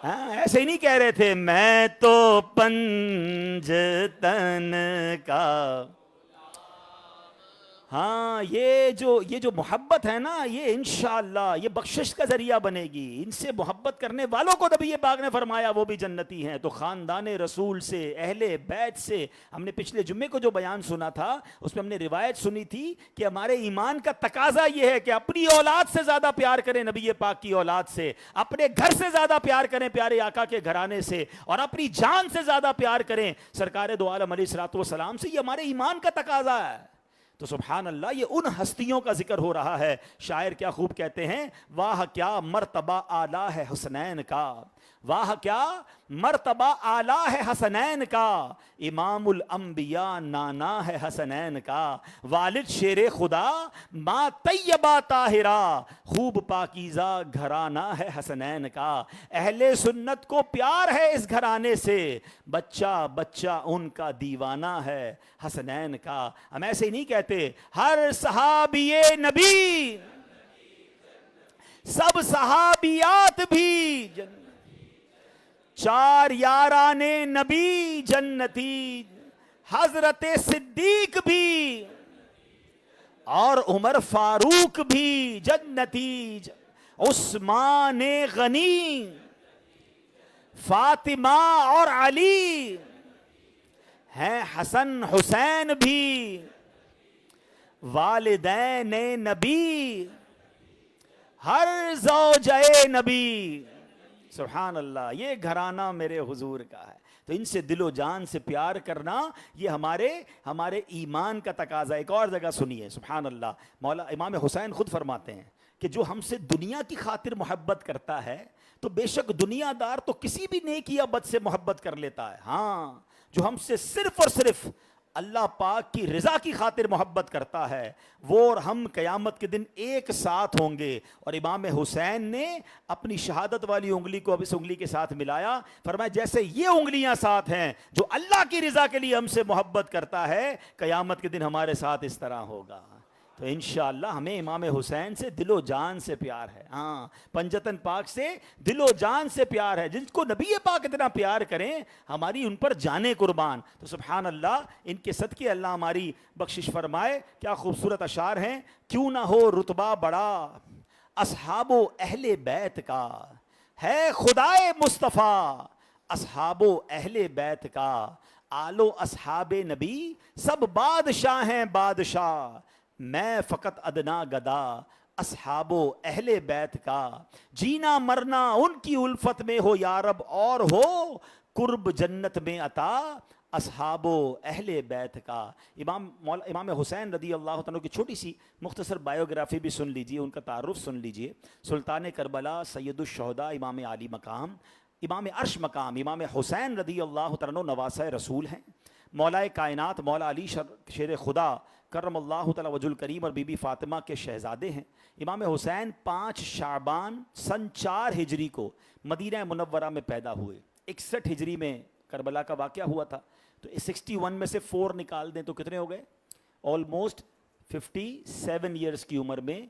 ہاں ایسے ہی نہیں کہہ رہے تھے میں تو پنجتن کا، ہاں یہ جو محبت ہے نا، یہ انشاءاللہ یہ بخشش کا ذریعہ بنے گی۔ ان سے محبت کرنے والوں کو نبی پاک نے فرمایا وہ بھی جنتی ہیں۔ تو خاندان رسول سے، اہل بیت سے، ہم نے پچھلے جمعے کو جو بیان سنا تھا اس میں ہم نے روایت سنی تھی کہ ہمارے ایمان کا تقاضا یہ ہے کہ اپنی اولاد سے زیادہ پیار کریں نبی پاک کی اولاد سے، اپنے گھر سے زیادہ پیار کریں پیارے آقا کے گھرانے سے، اور اپنی جان سے زیادہ پیار کریں سرکار دو عالم علیہ الصلوۃ والسلام سے۔ یہ ہمارے ایمان کا تقاضا ہے۔ تو سبحان اللہ، یہ ان ہستیوں کا ذکر ہو رہا ہے۔ شاعر کیا خوب کہتے ہیں، واہ کیا مرتبہ اعلیٰ ہے حسنین کا، واہ کیا مرتبہ اعلیٰ ہے حسنین کا، امام الانبیاء نانا ہے حسنین کا، والد شیر خدا ماں طیبہ طاہرہ، خوب پاکیزہ گھرانہ ہے حسنین کا، اہل سنت کو پیار ہے اس گھرانے سے، بچہ بچہ ان کا دیوانہ ہے حسنین کا۔ ہم ایسے ہی نہیں کہتے ہر صحابی نبی، سب صحابیات بھی چار یاران نبی جنتی، حضرت صدیق بھی اور عمر فاروق بھی جنتی، عثمان غنی فاطمہ اور علی ہیں حسن حسین بھی، والدین نبی ہر زوجہ نبی. سبحان اللہ. یہ گھرانہ میرے حضور کا ہے. تو ان سے دل و جان سے پیار کرنا یہ ہمارے ایمان کا تقاضا. ایک اور جگہ سنیے سبحان اللہ. مولا امام حسین خود فرماتے ہیں کہ جو ہم سے دنیا کی خاطر محبت کرتا ہے تو بے شک دنیا دار تو کسی بھی نیک یا بد سے محبت کر لیتا ہے. ہاں جو ہم سے صرف اور صرف اللہ پاک کی رضا کی خاطر محبت کرتا ہے وہ اور ہم قیامت کے دن ایک ساتھ ہوں گے. اور امام حسین نے اپنی شہادت والی انگلی کو اب اس انگلی کے ساتھ ملایا. فرمایا جیسے یہ انگلیاں ساتھ ہیں جو اللہ کی رضا کے لیے ہم سے محبت کرتا ہے قیامت کے دن ہمارے ساتھ اس طرح ہوگا. تو انشاءاللہ ہمیں امام حسین سے دل و جان سے پیار ہے. ہاں پنجتن پاک سے دل و جان سے پیار ہے. جن کو نبی پاک اتنا پیار کریں ہماری ان پر جانیں قربان. تو سبحان اللہ ان کے صدقے اللہ ہماری بخشش فرمائے. کیا خوبصورت اشعار ہیں. کیوں نہ ہو رتبہ بڑا اصحاب و اہل بیت کا، ہے خدائے مصطفیٰ اصحاب و اہل بیت کا. آل و اصحاب نبی سب بادشاہ ہیں بادشاہ، میں فقط ادنا گدا اصحاب و اہل بیت کا. جینا مرنا ان کی الفت میں ہو یا رب، اور ہو قرب جنت میں عطا اصحاب و اہل بیت کا. امام حسین رضی اللہ عنہ کی چھوٹی سی مختصر بائیوگرافی بھی سن لیجئے، ان کا تعارف سن لیجئے. سلطان کربلا، سید الشہداء، امام عالی مقام، امام عرش مقام امام حسین رضی اللہ عنہ نواسہ رسول ہیں. مولا کائنات مولا علی شیر خدا کرم اللہ تعالی وجہ الکریم اور بی بی فاطمہ کے شہزادے ہیں. امام حسین 5 شعبان سن 4 ہجری کو مدینہ منورہ میں پیدا ہوئے. 61 ہجری میں کربلا کا واقعہ ہوا تھا. تو 61 میں سے 4 نکال دیں تو کتنے ہو گئے؟ آلموسٹ 57 ایئرس کی عمر میں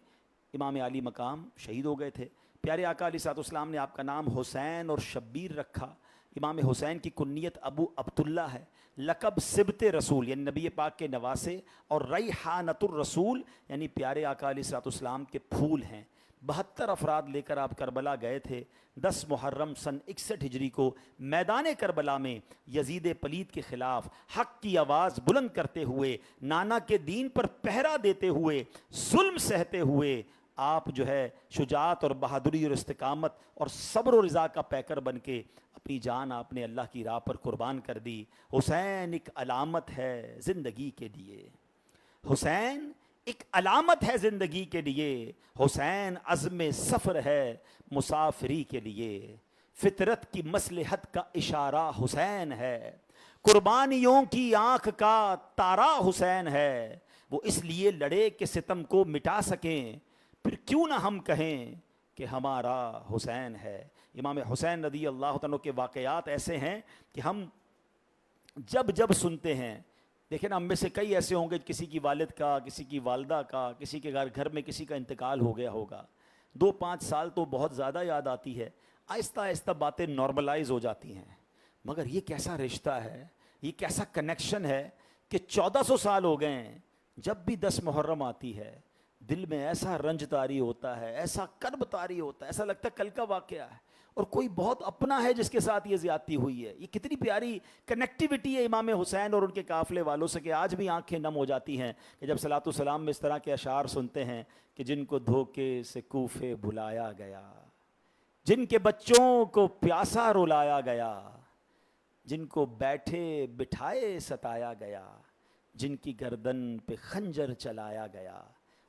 امام علی مقام شہید ہو گئے تھے. پیارے آقا علیہ الصلوۃ والسلام نے آپ کا نام حسین اور شبیر رکھا. امام حسین کی کنیت ابو عبداللہ ہے. لقب سبت رسول یعنی نبی پاک کے نواسے، اور ریحانۃ الرسول یعنی پیارے آقا علیہ الصلوۃ والسلام کے پھول ہیں. 72 افراد لے کر آپ کربلا گئے تھے. 10 محرم سن 61 ہجری کو میدان کربلا میں یزید پلید کے خلاف حق کی آواز بلند کرتے ہوئے، نانا کے دین پر پہرا دیتے ہوئے، ظلم سہتے ہوئے آپ جو ہے شجاعت اور بہادری اور استقامت اور صبر و رضا کا پیکر بن کے اپنی جان آپ نے اللہ کی راہ پر قربان کر دی. حسین ایک علامت ہے زندگی کے لیے. حسین ایک علامت ہے زندگی کے لیے. حسین عزم سفر ہے مسافری کے لیے. فطرت کی مصلحت کا اشارہ حسین ہے. قربانیوں کی آنکھ کا تارا حسین ہے. وہ اس لیے لڑے کہ ستم کو مٹا سکیں، پھر کیوں نہ ہم کہیں کہ ہمارا حسین ہے. امام حسین رضی اللہ عنہ کے واقعات ایسے ہیں کہ ہم جب سنتے ہیں، دیکھیں نا ہم میں سے کئی ایسے ہوں گے کسی کی والد کا، کسی کی والدہ کا، کسی کے گھر میں کسی کا انتقال ہو گیا ہوگا. 2-5 سال تو بہت زیادہ یاد آتی ہے. آہستہ آہستہ باتیں نارملائز ہو جاتی ہیں. مگر یہ کیسا رشتہ ہے، یہ کیسا کنیکشن ہے کہ 1400 سال ہو گئے ہیں. جب بھی 10 محرم آتی ہے دل میں ایسا رنج طاری ہوتا ہے، ایسا کرب طاری ہوتا ہے، ایسا لگتا ہے کل کا واقعہ ہے اور کوئی بہت اپنا ہے جس کے ساتھ یہ زیادتی ہوئی ہے. یہ کتنی پیاری کنیکٹیوٹی ہے امام حسین اور ان کے قافلے والوں سے کہ آج بھی آنکھیں نم ہو جاتی ہیں کہ جب صلاۃ والسلام میں اس طرح کے اشعار سنتے ہیں کہ جن کو دھوکے سے کوفے بلایا گیا، جن کے بچوں کو پیاسا رلایا گیا، جن کو بیٹھے بٹھائے ستایا گیا، جن کی گردن پہ خنجر چلایا گیا،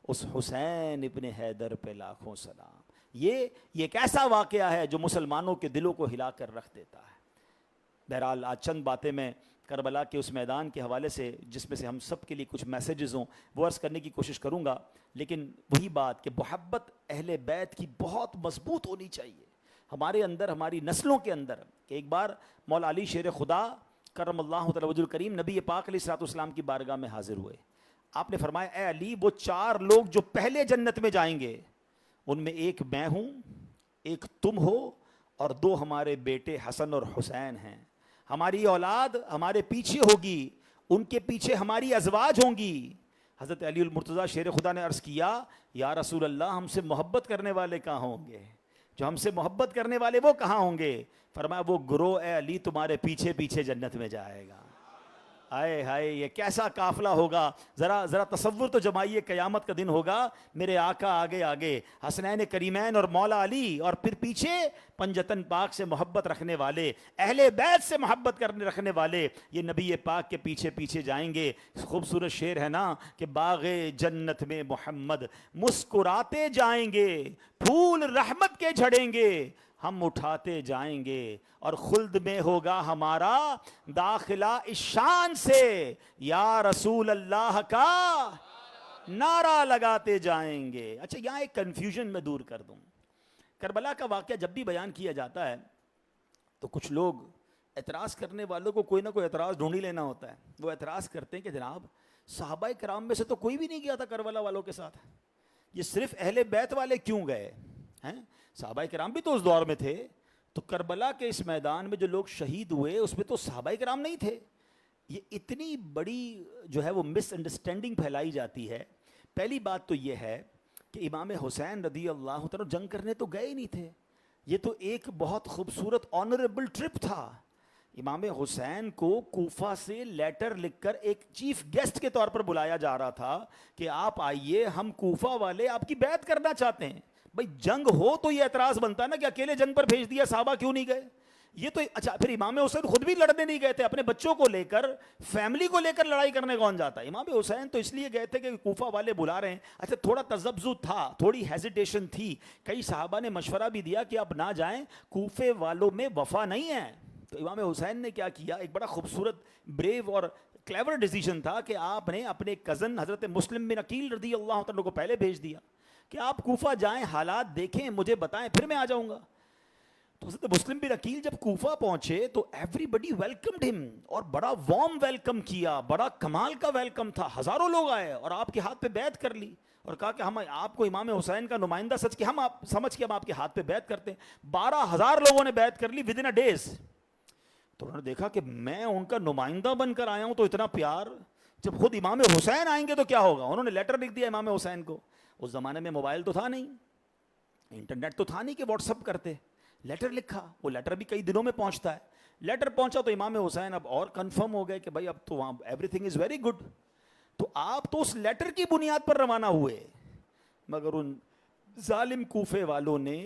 اس حسین ابن حیدر پہ لاکھوں سلام. یہ ایک ایسا واقعہ ہے جو مسلمانوں کے دلوں کو ہلا کر رکھ دیتا ہے. بہرحال آج چند باتیں میں کربلا کے اس میدان کے حوالے سے جس میں سے ہم سب کے لیے کچھ میسیجز ہوں وہ عرض کرنے کی کوشش کروں گا. لیکن وہی بات کہ محبت اہل بیت کی بہت مضبوط ہونی چاہیے ہمارے اندر، ہماری نسلوں کے اندر. کہ ایک بار مولا علی شیر خدا کرم اللہ تعالی وجہ الکریم نبی پاک علیہ الصلوۃ والسلام کی بارگاہ میں حاضر ہوئے. آپ نے فرمایا اے علی وہ 4 لوگ جو پہلے جنت میں جائیں گے ان میں ایک میں ہوں، ایک تم ہو اور 2 ہمارے بیٹے حسن اور حسین ہیں. ہماری اولاد ہمارے پیچھے ہوگی، ان کے پیچھے ہماری ازواج ہوں گی. حضرت علی المرتضیٰ شیر خدا نے عرض کیا یا رسول اللہ ہم سے محبت کرنے والے کہاں ہوں گے؟ جو ہم سے محبت کرنے والے وہ کہاں ہوں گے؟ فرمایا وہ گروہ اے علی تمہارے پیچھے پیچھے جنت میں جائے گا۔ ہائے ہائے یہ کیسا قافلہ ہوگا، ذرا تصور تو جمائیے، قیامت کا دن ہوگا، میرے آقا آگے آگے، حسنین کریمین اور مولا علی، اور پھر پیچھے پنجتن پاک سے محبت رکھنے والے، اہل بیت سے محبت رکھنے والے، یہ نبی پاک کے پیچھے پیچھے جائیں گے۔ خوبصورت شعر ہے نا کہ باغ جنت میں محمد مسکراتے جائیں گے، پھول رحمت کے جھڑیں گے، ہم اٹھاتے جائیں گے، اور خلد میں ہوگا ہمارا داخلہ اس شان سے، یا رسول اللہ کا نعرہ لگاتے جائیں گے۔ اچھا یہاں ایک کنفیوژن میں دور کر دوں، کربلا کا واقعہ جب بھی بیان کیا جاتا ہے تو کچھ لوگ اعتراض کرنے والوں کو کوئی نہ کوئی اعتراض ڈھونڈ ہی لینا ہوتا ہے۔ وہ اعتراض کرتے ہیں کہ جناب صحابہ کرام میں سے تو کوئی بھی نہیں گیا تھا کربلا والوں کے ساتھ، یہ صرف اہل بیت والے کیوں گئے ہیں؟ صحابہ کرام بھی تو اس دور میں تھے، تو کربلا کے اس میدان میں جو لوگ شہید ہوئے اس میں تو صحابہ کرام نہیں تھے۔ یہ اتنی بڑی جو ہے وہ مس انڈرسٹینڈنگ پھیلائی جاتی ہے۔ پہلی بات تو یہ ہے کہ امام حسین رضی اللہ عنہ جنگ کرنے تو گئے ہی نہیں تھے، یہ تو ایک بہت خوبصورت آنریبل ٹرپ تھا۔ امام حسین کو کوفہ سے لیٹر لکھ کر ایک چیف گیسٹ کے طور پر بلایا جا رہا تھا کہ آپ آئیے، ہم کوفہ والے آپ کی بیعت کرنا چاہتے ہیں۔ بھائی جنگ ہو تو یہ اعتراض بنتا ہے نا کہ اکیلے جنگ پر بھیج دیا، صحابہ کیوں نہیں گئے؟ یہ تو اچھا پھر امام حسین خود بھی لڑنے نہیں گئے تھے، اپنے بچوں کو لے کر، فیملی کو لے کر لڑائی کرنے کون جاتا ہے؟ امام حسین تو اس لیے گئے تھے کہ کوفہ والے بلا رہے ہیں۔ اچھا تھوڑا تذبذب تھا، تھوڑی ہیزیٹیشن تھی، کئی صحابہ نے مشورہ بھی دیا کہ اب نہ جائیں، کوفے والوں میں وفا نہیں ہے۔ تو امام حسین نے کیا کیا، ایک بڑا خوبصورت بریو اور کلیور ڈیسیژن تھا کہ آپ نے اپنے کزن حضرت مسلم بن عقیل رضی اللہ عنہ کو پہلے بھیج دیا کہ آپ کوفہ جائیں، حالات دیکھیں، مجھے بتائیں، پھر میں آ جاؤں گا۔ تو حضرت مسلم بن عقیل جب کوفہ پہنچے تو ایوری بڈی ویلکمڈ ہم، اور بڑا وارم ویلکم کیا، بڑا کمال کا ویلکم تھا، ہزاروں لوگ آئے اور آپ کے ہاتھ پہ بیعت کر لی، اور کہا کہ ہم آپ کو امام حسین کا نمائندہ سمجھ کے ہم آپ کے ہاتھ پہ بیعت کرتے ہیں۔ 12,000 لوگوں نے بیعت کر لی ود ان اے ڈیز۔ تو انہوں نے دیکھا کہ میں ان کا نمائندہ بن کر آیا ہوں تو اتنا پیار، جب خود امام حسین آئیں گے تو کیا ہوگا؟ انہوں نے لیٹر لکھ دیا امام حسین کو۔ اس زمانے میں موبائل تو تھا نہیں، انٹرنیٹ تو تھا نہیں کہ واٹس اپ کرتے، لیٹر لکھا، وہ لیٹر بھی کئی دنوں میں پہنچتا ہے۔ لیٹر پہنچا تو امام حسین اب اور کنفرم ہو گئے کہ بھائی اب تو وہاں every thing is very good. تو آپ تو اس لیٹر کی بنیاد پر روانہ ہوئے، مگر ان ظالم کوفے والوں نے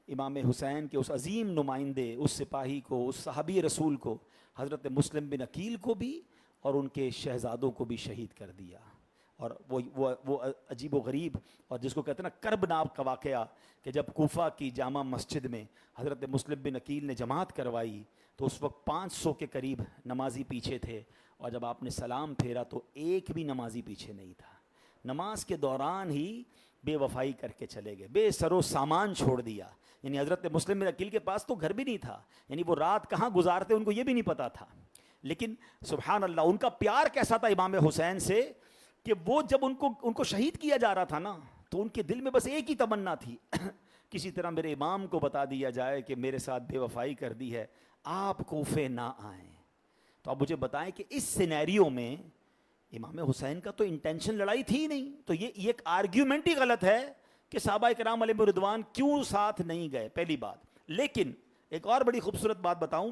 امام حسین کے اس عظیم نمائندے، اس سپاہی کو، اس صحابی رسول کو، حضرت مسلم بن عقیل کو بھی اور ان کے شہزادوں کو بھی شہید کر دیا۔ اور وہ عجیب و غریب اور جس کو کہتے ہیں نا کربناک کا واقعہ کہ جب کوفہ کی جامع مسجد میں حضرت مسلم بن عقیل نے جماعت کروائی تو اس وقت 500 کے قریب نمازی پیچھے تھے، اور جب آپ نے سلام پھیرا تو ایک بھی نمازی پیچھے نہیں تھا۔ نماز کے دوران ہی بے وفائی کر کے چلے گئے، بے سر و سامان چھوڑ دیا۔ یعنی حضرت مسلم بن عقیل کے پاس تو گھر بھی نہیں تھا، یعنی وہ رات کہاں گزارتے ان کو یہ بھی نہیں پتا تھا۔ لیکن سبحان اللہ ان کا پیار کیسا تھا امام حسین سے کہ وہ جب ان کو شہید کیا جا رہا تھا نا تو ان کے دل میں بس ایک ہی تمنا تھی کسی طرح میرے امام کو بتا دیا جائے کہ میرے ساتھ بے وفائی کر دی ہے، آپ کوفے نہ آئیں۔ تو آپ مجھے بتائیں کہ اس سینیریو میں امام حسین کا تو انٹینشن لڑائی تھی نہیں، تو یہ ایک آرگیومنٹ ہی غلط ہے کہ صحابہ کرام علیہم رضوان کیوں ساتھ نہیں گئے، پہلی بات۔ لیکن ایک اور بڑی خوبصورت بات بتاؤں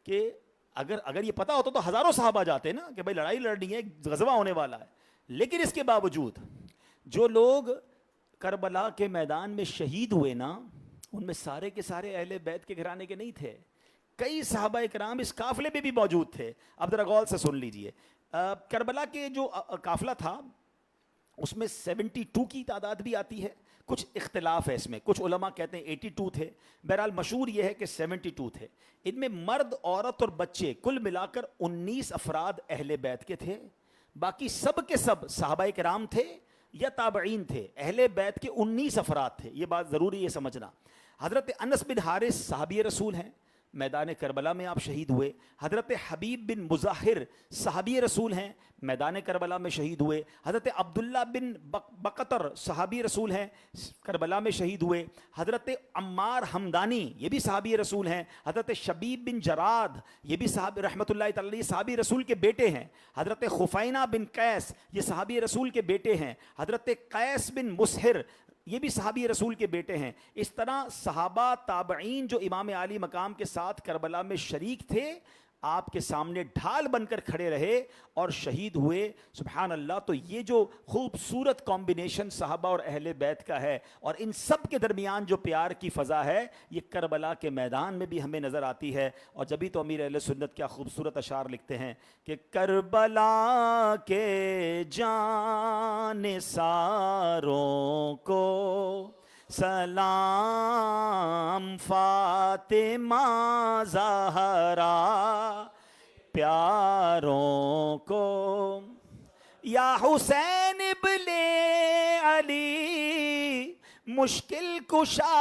کہ اگر یہ پتا ہوتا تو ہزاروں صحابہ جاتے نا کہ بھائی لڑائی لڑنی ہے، غزوہ ہونے والا ہے۔ لیکن اس کے باوجود جو لوگ کربلا کے میدان میں شہید ہوئے نا ان میں سارے کے سارے اہل بیت کے گھرانے کے نہیں تھے، کئی صحابہ کرام اس قافلے میں بھی موجود تھے۔ اب ذرا غور سے سن لیجئے، کربلا کے جو قافلہ تھا اس میں 72 کی تعداد بھی آتی ہے، کچھ اختلاف ہے اس میں، کچھ علماء کہتے ہیں 82 تھے، بہرحال مشہور یہ ہے کہ 72 تھے۔ ان میں مرد، عورت اور بچے کل ملا کر 19 افراد اہل بیت کے تھے، باقی سب کے سب صحابہ کرام تھے یا تابعین تھے۔ اہل بیت کے 19 افراد تھے، یہ بات ضروری ہے سمجھنا۔ حضرت انس بن حارث صحابی رسول ہیں، میدان کربلا میں آپ شہید ہوئے۔ حضرت حبیب بن مظاہر صحابی رسول ہیں، میدان کربلا میں شہید ہوئے۔ حضرت عبداللہ بن بقطر صحابی رسول ہیں، کربلا میں شہید ہوئے۔ حضرت عمار حمدانی یہ بھی صحابی رسول ہیں۔ حضرت شبیب بن جراد یہ بھی صحابی رحمۃ اللہ تعالی صحابی رسول کے بیٹے ہیں۔ حضرت خفینہ بن قیس یہ صحابی رسول کے بیٹے ہیں۔ حضرت قیس بن مسہر یہ بھی صحابی رسول کے بیٹے ہیں. اس طرح صحابہ تابعین جو امام عالی مقام کے ساتھ کربلا میں شریک تھے آپ کے سامنے ڈھال بن کر کھڑے رہے اور شہید ہوئے. سبحان اللہ. تو یہ جو خوبصورت کمبینیشن صحابہ اور اہل بیت کا ہے اور ان سب کے درمیان جو پیار کی فضا ہے یہ کربلا کے میدان میں بھی ہمیں نظر آتی ہے. اور جبھی تو امیر اہل سنت کیا خوبصورت اشعار لکھتے ہیں کہ کربلا کے جان ساروں کو سلام فاطمہ زہرا پیاروں کو یا حسین ابن علی مشکل کشا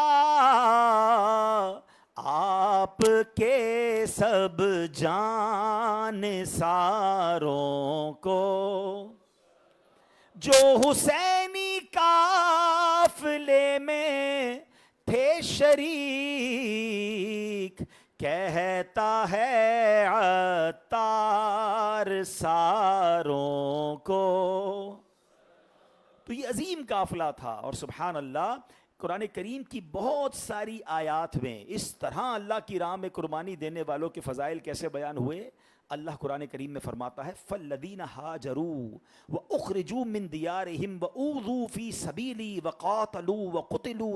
آپ کے سب جان ساروں کو جو حسینی قافلے میں تھے شریک کہتا ہے عطار ساروں کو. تو یہ عظیم قافلہ تھا. اور سبحان اللہ قرآن کریم کی بہت ساری آیات میں اس طرح اللہ کی راہ میں قربانی دینے والوں کے فضائل کیسے بیان ہوئے. اللہ قرآن کریم میں فرماتا ہے فَالَّذِينَ هَاجَرُوا وَأُخْرِجُوا مِن دِيَارِهِمْ وَأُوذُوا فِي سَبِيلِي وَقَاتَلُوا وَقُتِلُوا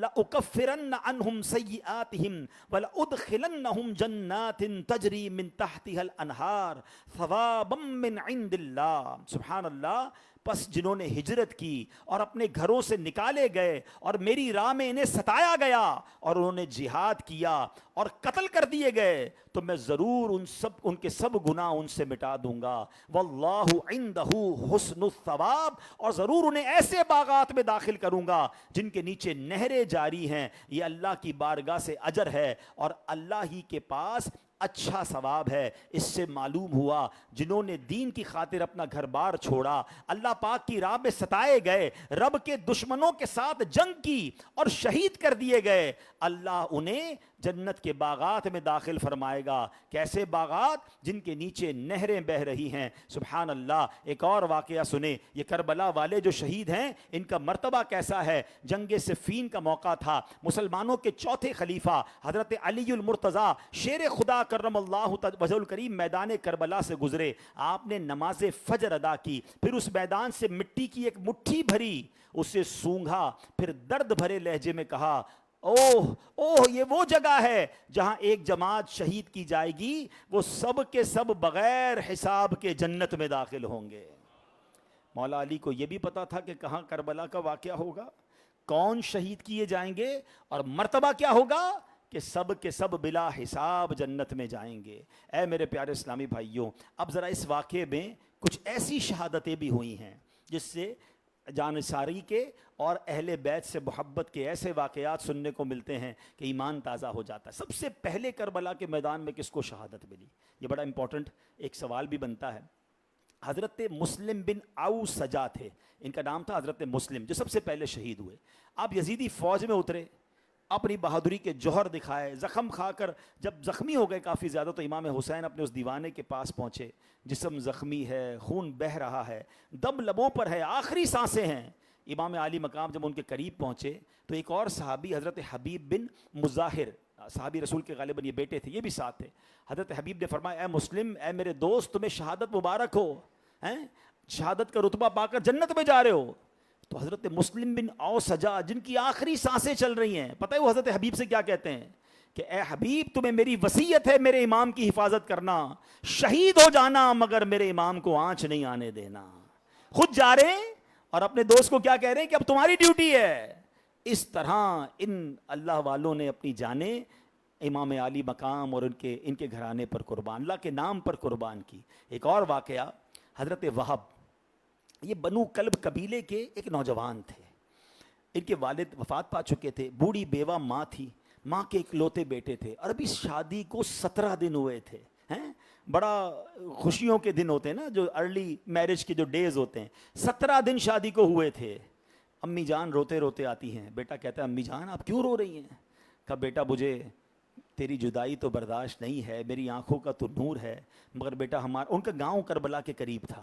لَأُكَفِّرَنَّ عَنْهُمْ سَيِّئَاتِهِمْ وَلَأُدْخِلَنَّهُمْ جَنَّاتٍ تَجْرِي مِن تَحْتِهَا الْأَنْهَارُ ثَوَابًا مِّنْ عِندِ اللَّهِ. سبحان اللہ. پس جنہوں نے ہجرت کی اور اپنے گھروں سے نکالے گئے اور میری راہ میں انہیں ستایا گیا اور انہوں نے جہاد کیا اور قتل کر دیے گئے تو میں ضرور ان کے سب گناہ ان سے مٹا دوں گا. واللہ عندہ حسن الثواب. اور ضرور انہیں ایسے باغات میں داخل کروں گا جن کے نیچے نہریں جاری ہیں. یہ اللہ کی بارگاہ سے اجر ہے اور اللہ ہی کے پاس اچھا ثواب ہے. اس سے معلوم ہوا جنہوں نے دین کی خاطر اپنا گھر بار چھوڑا, اللہ پاک کی راہ میں ستائے گئے, رب کے دشمنوں کے ساتھ جنگ کی اور شہید کر دیے گئے, اللہ انہیں جنت کے باغات میں داخل فرمائے گا. کیسے باغات؟ جن کے نیچے نہریں بہ رہی ہیں. سبحان اللہ. ایک اور واقعہ سنیں. یہ کربلا والے جو شہید ہیں ان کا مرتبہ کیسا ہے. جنگ صفین کا موقع تھا. مسلمانوں کے چوتھے خلیفہ حضرت علی المرتضیٰ شیر خدا کرم اللہ وجہ الکریم میدان کربلا سے گزرے. آپ نے نماز فجر ادا کی, پھر اس میدان سے مٹی کی ایک مٹھی بھری, اسے سونگھا, پھر درد بھرے لہجے میں کہا اوہ اوہ یہ وہ جگہ ہے جہاں ایک جماعت شہید کی جائے گی, وہ سب کے سب بغیر حساب کے جنت میں داخل ہوں گے. مولا علی کو یہ بھی پتا تھا کہ کہاں کربلا کا واقعہ ہوگا, کون شہید کیے جائیں گے اور مرتبہ کیا ہوگا کہ سب کے سب بلا حساب جنت میں جائیں گے. اے میرے پیارے اسلامی بھائیوں, اب ذرا اس واقعے میں کچھ ایسی شہادتیں بھی ہوئی ہیں جس سے جانثاری کے اور اہل بیت سے محبت کے ایسے واقعات سننے کو ملتے ہیں کہ ایمان تازہ ہو جاتا ہے. سب سے پہلے کربلا کے میدان میں کس کو شہادت ملی؟ یہ بڑا امپورٹنٹ ایک سوال بھی بنتا ہے. حضرت مسلم بن اوسجا تھے, ان کا نام تھا حضرت مسلم, جو سب سے پہلے شہید ہوئے. آپ یزیدی فوج میں اترے, اپنی بہادری کے جوہر دکھائے, زخم کھا کر جب زخمی ہو گئے کافی زیادہ تو امام حسین اپنے اس دیوانے کے پاس پہنچے. جسم زخمی ہے, خون بہہ رہا ہے, دم لبوں پر ہے, آخری سانسیں ہیں. امام عالی مقام جب ان کے قریب پہنچے تو ایک اور صحابی حضرت حبیب بن مظاہر, صحابی رسول کے غالباً یہ بیٹے تھے, یہ بھی ساتھ تھے. حضرت حبیب نے فرمایا اے مسلم, اے میرے دوست, تمہیں شہادت مبارک ہو, شہادت کا رتبہ پا کر جنت میں جا رہے ہو. تو حضرت مسلم بن اوسجا جن کی آخری سانسیں چل رہی ہیں, پتہ ہے وہ حضرت حبیب سے کیا کہتے ہیں کہ اے حبیب تمہیں میری وصیت ہے میرے امام کی حفاظت کرنا, شہید ہو جانا مگر میرے امام کو آنچ نہیں آنے دینا. خود جا رہے ہیں اور اپنے دوست کو کیا کہہ رہے ہیں کہ اب تمہاری ڈیوٹی ہے. اس طرح ان اللہ والوں نے اپنی جانیں امام عالی مقام اور ان کے گھرانے پر قربان, اللہ کے نام پر قربان کی. ایک اور واقعہ, حضرت وہب, یہ بنو کلب قبیلے کے ایک نوجوان تھے. ان کے والد وفات پا چکے تھے, بوڑھی بیوہ ماں تھی, ماں کے اکلوتے بیٹے تھے, اور ابھی شادی کو 17 دن ہوئے تھے. بڑا خوشیوں کے دن ہوتے ہیں نا, جو ارلی میرج کے جو ڈیز ہوتے ہیں, 17 دن شادی کو ہوئے تھے. امی جان روتے روتے آتی ہیں. بیٹا کہتا ہے امی جان آپ کیوں رو رہی ہیں؟ کہا بیٹا مجھے تیری جدائی تو برداشت نہیں ہے, میری آنکھوں کا تو نور ہے, مگر بیٹا ان کا گاؤں کربلا کے قریب تھا,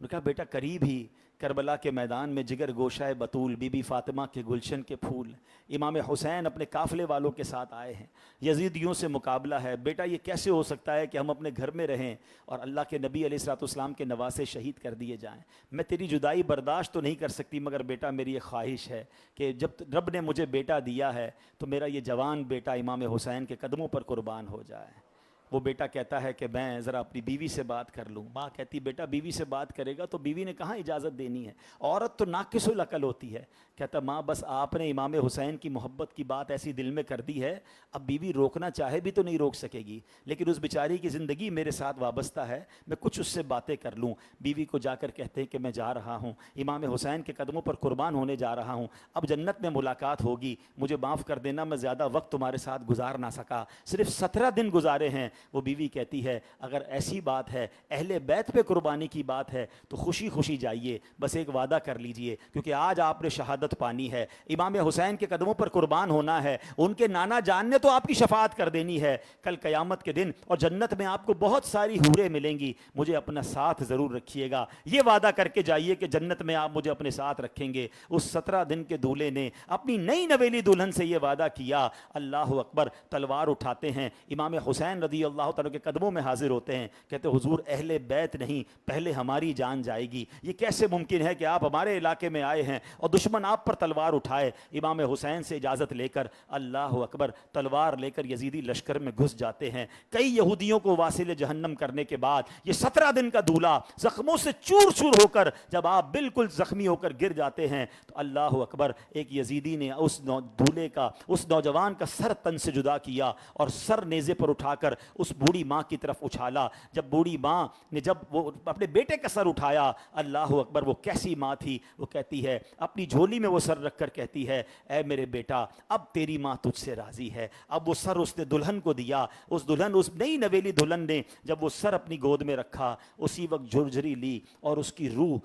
نے کہا بیٹا قریب ہی کربلا کے میدان میں جگر گوشہ بطول بی بی فاطمہ کے گلشن کے پھول امام حسین اپنے قافلے والوں کے ساتھ آئے ہیں، یزیدیوں سے مقابلہ ہے، بیٹا یہ کیسے ہو سکتا ہے کہ ہم اپنے گھر میں رہیں اور اللہ کے نبی علیہ الصلوۃ والسلام کے نواسے شہید کر دیے جائیں؟ میں تیری جدائی برداشت تو نہیں کر سکتی، مگر بیٹا میری یہ خواہش ہے کہ جب رب نے مجھے بیٹا دیا ہے تو میرا یہ جوان بیٹا امام حسین کے قدموں پر قربان ہو جائے۔ وہ بیٹا کہتا ہے کہ میں ذرا اپنی بیوی سے بات کر لوں۔ ماں کہتی بیٹا بیوی سے بات کرے گا تو بیوی نے کہاں اجازت دینی ہے، عورت تو ناقص العقل ہوتی ہے۔ کہتا ماں بس آپ نے امام حسین کی محبت کی بات ایسی دل میں کر دی ہے، اب بیوی روکنا چاہے بھی تو نہیں روک سکے گی، لیکن اس بیچاری کی زندگی میرے ساتھ وابستہ ہے، میں کچھ اس سے باتیں کر لوں۔ بیوی کو جا کر کہتے ہیں کہ میں جا رہا ہوں، امام حسین کے قدموں پر قربان ہونے جا رہا ہوں، اب جنت میں ملاقات ہوگی، مجھے معاف کر دینا میں زیادہ وقت تمہارے ساتھ گزار نہ سکا، صرف 17 دن گزارے ہیں۔ وہ بیوی کہتی ہے اگر ایسی بات ہے، اہل بیت پہ قربانی کی بات ہے تو خوشی خوشی جائیے، بس ایک وعدہ کر لیجئے، کیونکہ آج آپ نے شہادت پانی ہے، امام حسین کے قدموں پر قربان ہونا ہے، ان کے نانا جان نے تو آپ کی شفاعت کر دینی ہے، کل قیامت کے دن اور جنت میں آپ کو بہت ساری حوریں ملیں گی، مجھے اپنا ساتھ ضرور رکھیے گا، یہ وعدہ کر کے جائیے کہ جنت میں آپ مجھے اپنے ساتھ رکھیں گے۔ اس 17 دن کے دولہے نے اپنی نئی نویلی دلہن سے یہ وعدہ کیا۔ اللہ اکبر، تلوار اٹھاتے ہیں، امام حسین رضی اللہ تعالیٰ کے قدموں میں حاضر ہوتے ہیں، کہتے حضور اہل بیت نہیں، پہلے ہماری جان جائے گی، یہ کیسے ممکن ہے کہ آپ ہمارے علاقے میں آئے ہیں اور دشمن آپ پر تلوار اٹھائے؟ امام حسین سے اجازت لے کر اللہ اکبر تلوار لے کر یزیدی لشکر میں گھس جاتے ہیں۔ کئی یہودیوں کو واصل جہنم کرنے کے بعد یہ 17 دن کا دولہا زخموں سے چور چور ہو کر جب آپ بالکل زخمی ہو کر گر جاتے ہیں تو اللہ اکبر ایک یزیدی نے اس دولہے کا، اس نوجوان کا سر تن سے جدا کیا اور سر نیزے پر اٹھا کر اس بوڑھی ماں کی طرف اچھالا۔ جب بوڑھی ماں نے جب وہ اپنے بیٹے کا سر اٹھایا، اللہ اکبر وہ کیسی ماں تھی، وہ کہتی ہے اپنی جھولی میں وہ سر رکھ کر کہتی ہے اے میرے بیٹا اب تیری ماں تجھ سے راضی ہے۔ اب وہ سر اس نے دلہن کو دیا، اس دلہن، اس نئی نویلی دلہن نے جب وہ سر اپنی گود میں رکھا، اسی وقت جھرجھری لی اور اس کی روح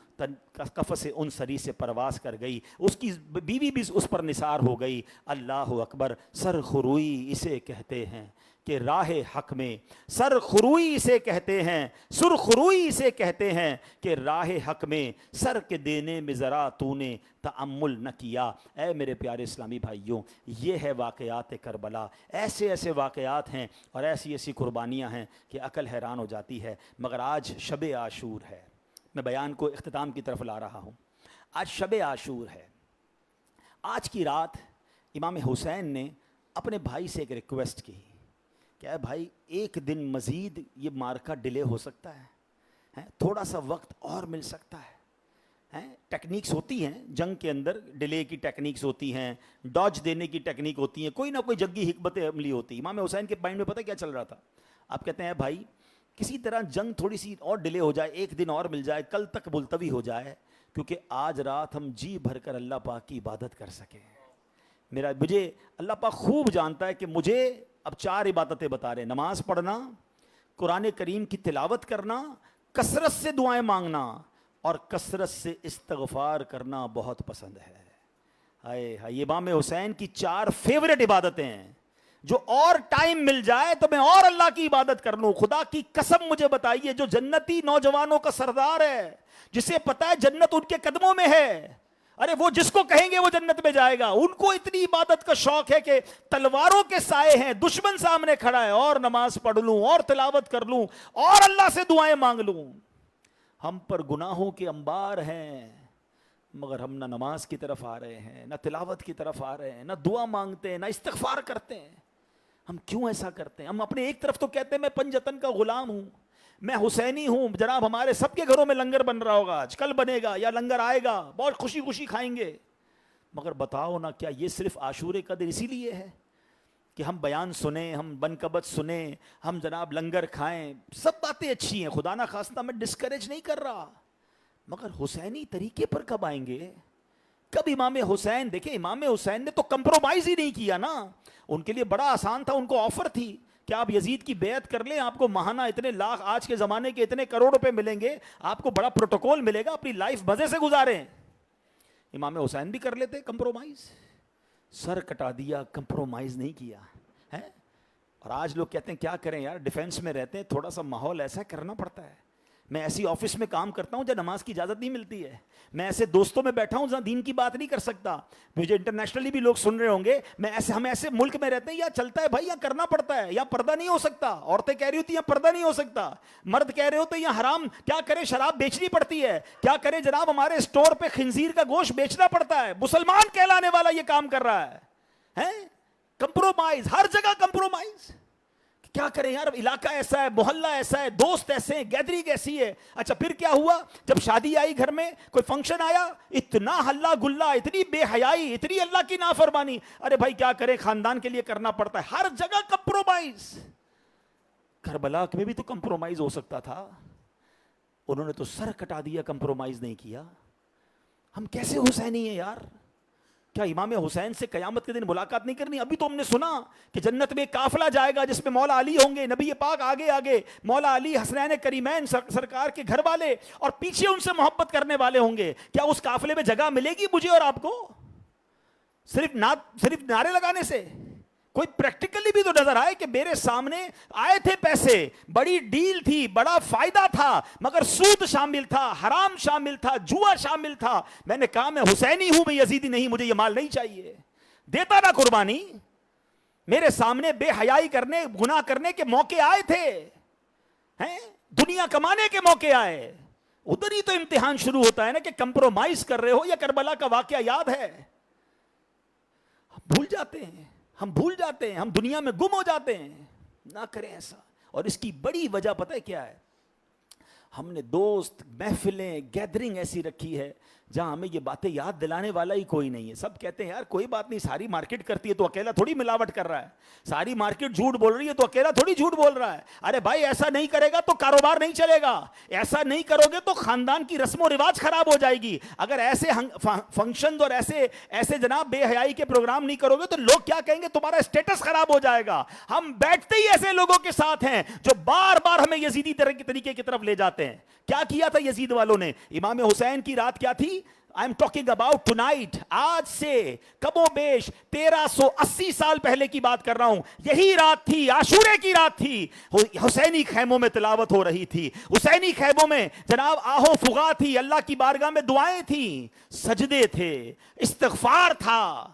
قفس انصری سے پرواز کر گئی، اس کی بیوی بھی اس پر نثار ہو گئی۔ اللہ اکبر، سر خروئی اسے کہتے ہیں کہ راہ حق میں، سر خروئی اسے کہتے ہیں، سر خروئی اسے کہتے ہیں کہ راہ حق میں، سر کے دینے میں ذرا تو نے تأمل نہ کیا۔ اے میرے پیارے اسلامی بھائیوں، یہ ہے واقعات کربلا، ایسے ایسے واقعات ہیں اور ایسی ایسی قربانیاں ہیں کہ عقل حیران ہو جاتی ہے۔ مگر آج شب عاشور ہے، میں بیان کو اختتام کی طرف لا رہا ہوں۔ آج شب عاشور ہے، آج کی رات امام حسین نے اپنے بھائی سے ایک ریکویسٹ کی، کیا ہے بھائی ایک دن مزید یہ مارکا ڈیلے ہو سکتا ہے، تھوڑا سا وقت اور مل سکتا ہے۔ ٹیکنیکس ہوتی ہیں جنگ کے اندر، ڈیلے کی ٹیکنیکس ہوتی ہیں، ڈاج دینے کی ٹیکنیک ہوتی ہیں، کوئی نہ کوئی جنگی حکمت عملی ہوتی ہے۔ امام حسین کے مائنڈ میں پتہ کیا چل رہا تھا؟ آپ کہتے ہیں بھائی کسی طرح جنگ تھوڑی سی اور ڈیلے ہو جائے، ایک دن اور مل جائے، کل تک ملتوی ہو جائے، کیونکہ آج رات ہم جی بھر کر اللہ پاک کی عبادت کر سکیں۔ مجھے اللہ پاک خوب جانتا ہے کہ مجھے اب 4 عبادتیں بتا رہے ہیں، نماز پڑھنا، قرآن کریم کی تلاوت کرنا، کثرت سے دعائیں مانگنا اور کثرت سے استغفار کرنا بہت پسند ہے۔ ہائے ہائے، امام حسین کی 4 فیوریٹ عبادتیں ہیں، جو اور ٹائم مل جائے تو میں اور اللہ کی عبادت کر لوں۔ خدا کی قسم مجھے بتائیے، جو جنتی نوجوانوں کا سردار ہے، جسے پتا ہے جنت ان کے قدموں میں ہے، ارے وہ جس کو کہیں گے وہ جنت میں جائے گا، ان کو اتنی عبادت کا شوق ہے کہ تلواروں کے سائے ہیں، دشمن سامنے کھڑا ہے اور نماز پڑھ لوں اور تلاوت کر لوں اور اللہ سے دعائیں مانگ لوں۔ ہم پر گناہوں کے انبار ہیں، مگر ہم نہ نماز کی طرف آ رہے ہیں، نہ تلاوت کی طرف آ رہے ہیں، نہ دعا مانگتے ہیں، نہ استغفار کرتے ہیں۔ ہم کیوں ایسا کرتے ہیں؟ ہم اپنے ایک طرف تو کہتے ہیں میں پنجتن کا غلام ہوں، میں حسینی ہوں، جناب ہمارے سب کے گھروں میں لنگر بن رہا ہوگا، آج کل بنے گا یا لنگر آئے گا، بہت خوشی خوشی کھائیں گے، مگر بتاؤ نا کیا یہ صرف عاشورے کا دن اسی لیے ہے کہ ہم بیان سنیں، ہم بنکبت سنیں، ہم جناب لنگر کھائیں؟ سب باتیں اچھی ہیں، خدا نہ خواستہ میں ڈسکریج نہیں کر رہا، مگر حسینی طریقے پر کب آئیں گے؟ کب امام حسین؟ دیکھیں امام حسین نے تو کمپرومائز ہی نہیں کیا نا، ان کے لیے بڑا آسان تھا، ان کو آفر تھی کہ آپ یزید کی بیعت کر لیں، آپ کو ماہانہ اتنے لاکھ، آج کے زمانے کے اتنے کروڑ روپے ملیں گے، آپ کو بڑا پروٹوکول ملے گا، اپنی لائف مزے سے گزاریں۔ امام حسین بھی کر لیتے کمپرومائز، سر کٹا دیا، کمپرومائز نہیں کیا ہے۔ اور آج لوگ کہتے ہیں کیا کریں یار، ڈیفینس میں رہتے ہیں، تھوڑا سا ماحول ایسا کرنا پڑتا ہے۔ میں ایسی آفس میں کام کرتا ہوں جہاں نماز کی اجازت نہیں ملتی ہے. میں ایسے دوستوں میں بیٹھا ہوں جہاں دین کی بات نہیں کر سکتا. مجھے انٹرنیشنلی بھی لوگ سن رہے ہوں گے, ہم ایسے ملک میں رہتے ہیں یہاں چلتا ہے بھائی, یہاں کرنا پڑتا ہے, یہاں پردہ نہیں ہو سکتا. عورتیں کہہ رہی ہوتی ہیں پردہ نہیں ہو سکتا, مرد کہہ رہے ہوتے ہیں یہاں حرام, کیا کرے شراب بیچنی پڑتی ہے, کیا کرے جناب ہمارے اسٹور پہ خنزیر کا گوشت بیچنا پڑتا ہے. مسلمان کہلانے والا یہ کام کر رہا ہے. کمپرومائز, ہر جگہ کمپرومائز. کیا کریں یار, علاقہ ایسا ہے, محلہ ایسا ہے, دوست ایسے ہیں, گیدرنگ ایسی ہے. اچھا پھر کیا ہوا, جب شادی آئی گھر میں, کوئی فنکشن آیا, اتنا ہلا گلا, اتنی بے حیائی, اتنی اللہ کی نافرمانی. ارے بھائی کیا کریں, خاندان کے لیے کرنا پڑتا ہے. ہر جگہ کمپرومائز. کربلا میں بھی تو کمپرومائز ہو سکتا تھا, انہوں نے تو سر کٹا دیا, کمپرومائز نہیں کیا. ہم کیسے حسینی ہیں یار؟ کیا امام حسین سے قیامت کے دن ملاقات نہیں کرنی؟ ابھی تو ہم نے سنا کہ جنت میں قافلہ جائے گا جس میں مولا علی ہوں گے, نبی پاک آگے آگے, مولا علی حسنین کریمین سرکار کے گھر والے, اور پیچھے ان سے محبت کرنے والے ہوں گے. کیا اس قافلے میں جگہ ملے گی مجھے اور آپ کو صرف نعرے لگانے سے؟ کوئی پریکٹیکلی بھی تو نظر آئے کہ میرے سامنے آئے تھے پیسے, بڑی ڈیل تھی, بڑا فائدہ تھا, مگر سود شامل تھا, حرام شامل تھا, جوا شامل تھا. میں نے کہا میں حسینی ہوں, میں یزیدی نہیں, مجھے یہ مال نہیں چاہیے. دیتا نا قربانی. میرے سامنے بے حیائی کرنے, گناہ کرنے کے موقع آئے تھے, دنیا کمانے کے موقع آئے. ادھر ہی تو امتحان شروع ہوتا ہے نا کہ کمپرومائز کر رہے ہو یا کربلا کا واقعہ یاد ہے. بھول جاتے ہیں, ہم بھول جاتے ہیں, ہم دنیا میں گم ہو جاتے ہیں. نہ کریں ایسا. اور اس کی بڑی وجہ پتہ ہے کیا ہے؟ ہم نے دوست, محفلیں, گیدرنگ ایسی رکھی ہے جہاں ہمیں یہ باتیں یاد دلانے والا ہی کوئی نہیں ہے. سب کہتے ہیں یار کوئی بات نہیں, ساری مارکیٹ کرتی ہے تو اکیلا تھوڑی ملاوٹ کر رہا ہے, ساری مارکیٹ جھوٹ بول رہی ہے تو اکیلا تھوڑی جھوٹ بول رہا ہے. ارے بھائی ایسا نہیں کرے گا تو کاروبار نہیں چلے گا, ایسا نہیں کرو گے تو خاندان کی رسم و رواج خراب ہو جائے گی. اگر ایسے فنکشن اور ایسے جناب بے حیائی کے پروگرام نہیں کرو گے تو لوگ کیا کہیں گے, تمہارا اسٹیٹس خراب ہو جائے گا. ہم بیٹھتے ہی ایسے لوگوں کے ساتھ ہیں جو بار بار ہمیں یزیدی طریقے کی طرف لے جاتے ہیں. کیا کیا تھا یزید والوں نے؟ امام حسین کی رات کیا تھی؟ I am talking about tonight. آج سے کم و بیش 1380 سال پہلے کی بات کر رہا ہوں. یہی رات تھی, عاشورے کی رات تھی. حسینی خیموں میں تلاوت ہو رہی تھی, حسینی خیموں میں جناب آہو فغا تھی, اللہ کی بارگاہ میں دعائیں تھیں, سجدے تھے, استغفار تھا.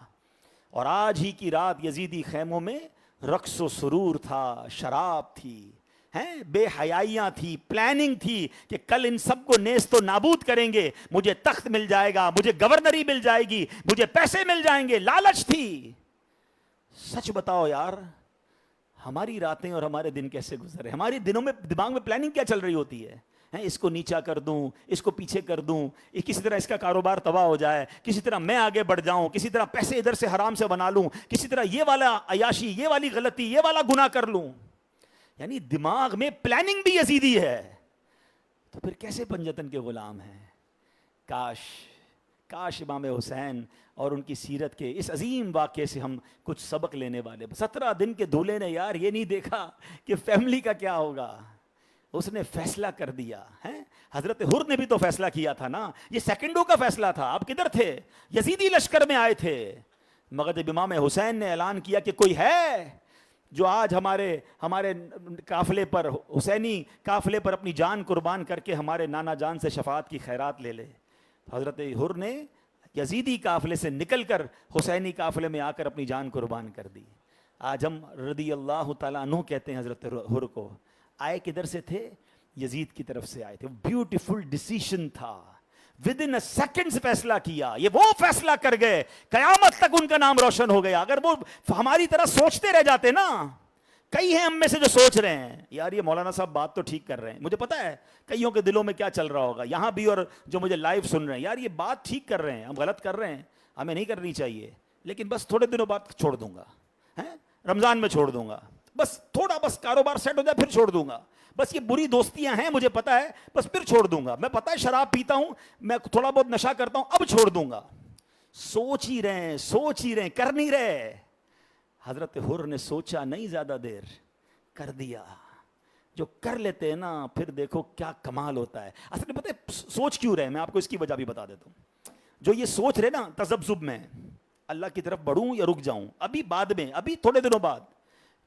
اور آج ہی کی رات یزیدی خیموں میں رقص و سرور تھا, شراب تھی, بے حیائیاں تھی, پلاننگ تھی کہ کل ان سب کو نیست و نابود کریں گے, مجھے تخت مل جائے گا, مجھے گورنری مل جائے گی, مجھے پیسے مل جائیں گے, لالچ تھی. سچ بتاؤ یار, ہماری راتیں اور ہمارے دن کیسے گزرے؟ ہماری دنوں میں دماغ میں پلاننگ کیا چل رہی ہوتی ہے؟ اس کو نیچا کر دوں, اس کو پیچھے کر دوں, کسی طرح اس کا کاروبار تباہ ہو جائے, کسی طرح میں آگے بڑھ جاؤں, کسی طرح پیسے ادھر سے حرام سے بنا لوں, کسی طرح یہ والا عیاشی, یہ والی غلطی, یہ والا گناہ کر لوں. یعنی دماغ میں پلاننگ بھی یزیدی ہے. تو پھر کیسے پنجتن کے غلام ہیں؟ کاش امام حسین اور ان کی سیرت کے اس عظیم واقعے سے ہم کچھ سبق لینے والے. 17 دن کے دولے نے یار یہ نہیں دیکھا کہ فیملی کا کیا ہوگا, اس نے فیصلہ کر دیا ہے. حضرت حر نے بھی تو فیصلہ کیا تھا نا, یہ سیکنڈوں کا فیصلہ تھا. آپ کدھر تھے؟ یزیدی لشکر میں آئے تھے. مگر جب امام حسین نے اعلان کیا کہ کوئی ہے جو آج ہمارے قافلے پر, حسینی قافلے پر اپنی جان قربان کر کے ہمارے نانا جان سے شفاعت کی خیرات لے لے, حضرت حر نے یزیدی قافلے سے نکل کر حسینی قافلے میں آ کر اپنی جان قربان کر دی. آج ہم رضی اللہ تعالیٰ عنہ کہتے ہیں حضرت حر کو. آئے کدھر سے تھے؟ یزید کی طرف سے آئے تھے. بیوٹیفل ڈیسیشن تھا, ود ان سیکنڈز فیصلہ کیا. یہ وہ فیصلہ کر گئے, قیامت تک ان کا نام روشن ہو گیا. اگر وہ ہماری طرح سوچتے رہ جاتے نا, کئی ہیں ہم میں سے جو سوچ رہے ہیں یار یہ مولانا صاحب بات تو ٹھیک کر رہے ہیں, مجھے پتا ہے کئیوں کے دلوں میں کیا چل رہا ہوگا یہاں بھی, اور جو مجھے لائیو سن رہے ہیں, یار یہ بات ٹھیک کر رہے ہیں, ہم غلط کر رہے ہیں, ہمیں نہیں کرنی چاہیے, لیکن بس تھوڑے دنوں بعد چھوڑ دوں گا, رمضان میں چھوڑ دوں گا, بس تھوڑا بس کاروبار سیٹ ہو جائے پھر چھوڑ دوں گا, بس یہ بری دوستیاں ہیں مجھے پتا ہے, بس پھر چھوڑ دوں گا, میں پتا ہے شراب پیتا ہوں, میں تھوڑا بہت نشہ کرتا ہوں, اب چھوڑ دوں گا. سوچ ہی رہے, کر نہیں رہے. حضرت حر نے سوچا نہیں زیادہ دیر, کر دیا. جو کر لیتے ہیں نا پھر دیکھو کیا کمال ہوتا ہے. اصل میں پتہ ہے سوچ کیوں رہے, میں آپ کو اس کی وجہ بھی بتا دیتا ہوں. جو یہ سوچ رہے نا تذبذب میں, اللہ کی طرف بڑھوں یا رک جاؤں, ابھی بعد میں, ابھی تھوڑے دنوں بعد,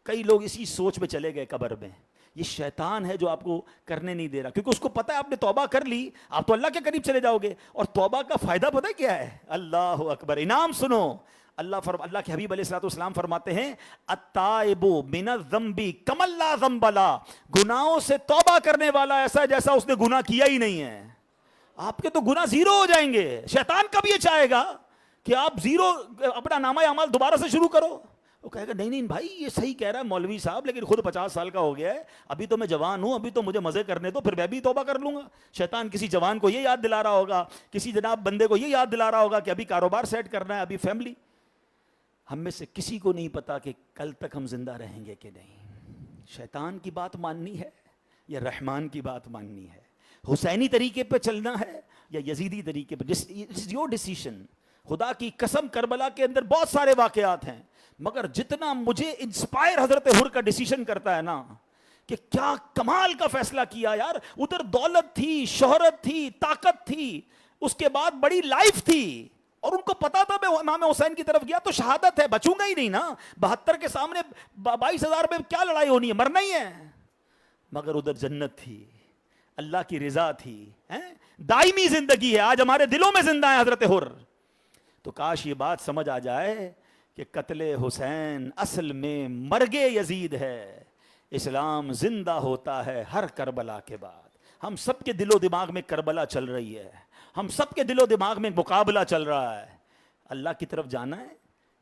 کئی لوگ اسی سوچ میں چلے گئے قبر میں یہ شیطان ہے جو آپ کو کرنے نہیں دے رہا، کیونکہ اس کو پتہ ہے آپ نے توبہ کر لی آپ تو اللہ کے قریب چلے جاؤ گے. اور توبہ کا فائدہ پتہ ہے کیا ہے؟ اللہ اکبر، انعام سنو. اللہ کے حبیب علیہ الصلوۃ والسلام فرماتے ہیں التائب من الذنب کمن لا ذنب له، گناہوں سے توبہ کرنے والا ایسا ہے جیسا اس نے گناہ کیا ہی نہیں ہے. آپ کے تو گناہ زیرو ہو جائیں گے. شیطان کب یہ چاہے گا کہ آپ زیرو اپنا نامہ اعمال دوبارہ سے شروع کرو؟ وہ کہے گا نہیں بھائی یہ صحیح کہہ رہا ہے مولوی صاحب، لیکن خود 50 سال کا ہو گیا ہے، ابھی تو میں جوان ہوں، ابھی تو مجھے مزے کرنے دو، پھر میں بھی توبہ کر لوں گا. شیطان کسی جوان کو یہ یاد دلا رہا ہوگا، کسی جناب بندے کو یہ یاد دلا رہا ہوگا کہ ابھی کاروبار سیٹ کرنا ہے، ابھی فیملی. ہم میں سے کسی کو نہیں پتا کہ کل تک ہم زندہ رہیں گے کہ نہیں. شیطان کی بات ماننی ہے یا رحمان کی بات ماننی ہے؟ حسینی طریقے پہ چلنا ہے یا یزیدی طریقے پہ؟ Your decision. خدا کی قسم کربلا کے اندر بہت سارے واقعات ہیں، مگر جتنا مجھے انسپائر حضرت حر کا ڈیسیشن کرتا ہے نا کہ کیا کمال کا فیصلہ کیا یار. ادھر دولت تھی، شہرت تھی، طاقت تھی، اس کے بعد بڑی لائف تھی، اور ان کو پتا تھا میں امام حسین کی طرف گیا تو شہادت ہے، بچوں گا ہی نہیں نا. 72 کے سامنے 22,000 میں کیا لڑائی ہونی ہے، مرنا ہی ہے. مگر ادھر جنت تھی، اللہ کی رضا تھی، دائمی زندگی ہے. آج ہمارے دلوں میں زندہ ہے حضرت حر. تو کاش یہ بات سمجھ آ جائے کہ قتل حسین اصل میں مرگ یزید ہے. اسلام زندہ ہوتا ہے ہر کربلا کے بعد. ہم سب کے دل و دماغ میں کربلا چل رہی ہے، ہم سب کے دل و دماغ میں مقابلہ چل رہا ہے. اللہ کی طرف جانا ہے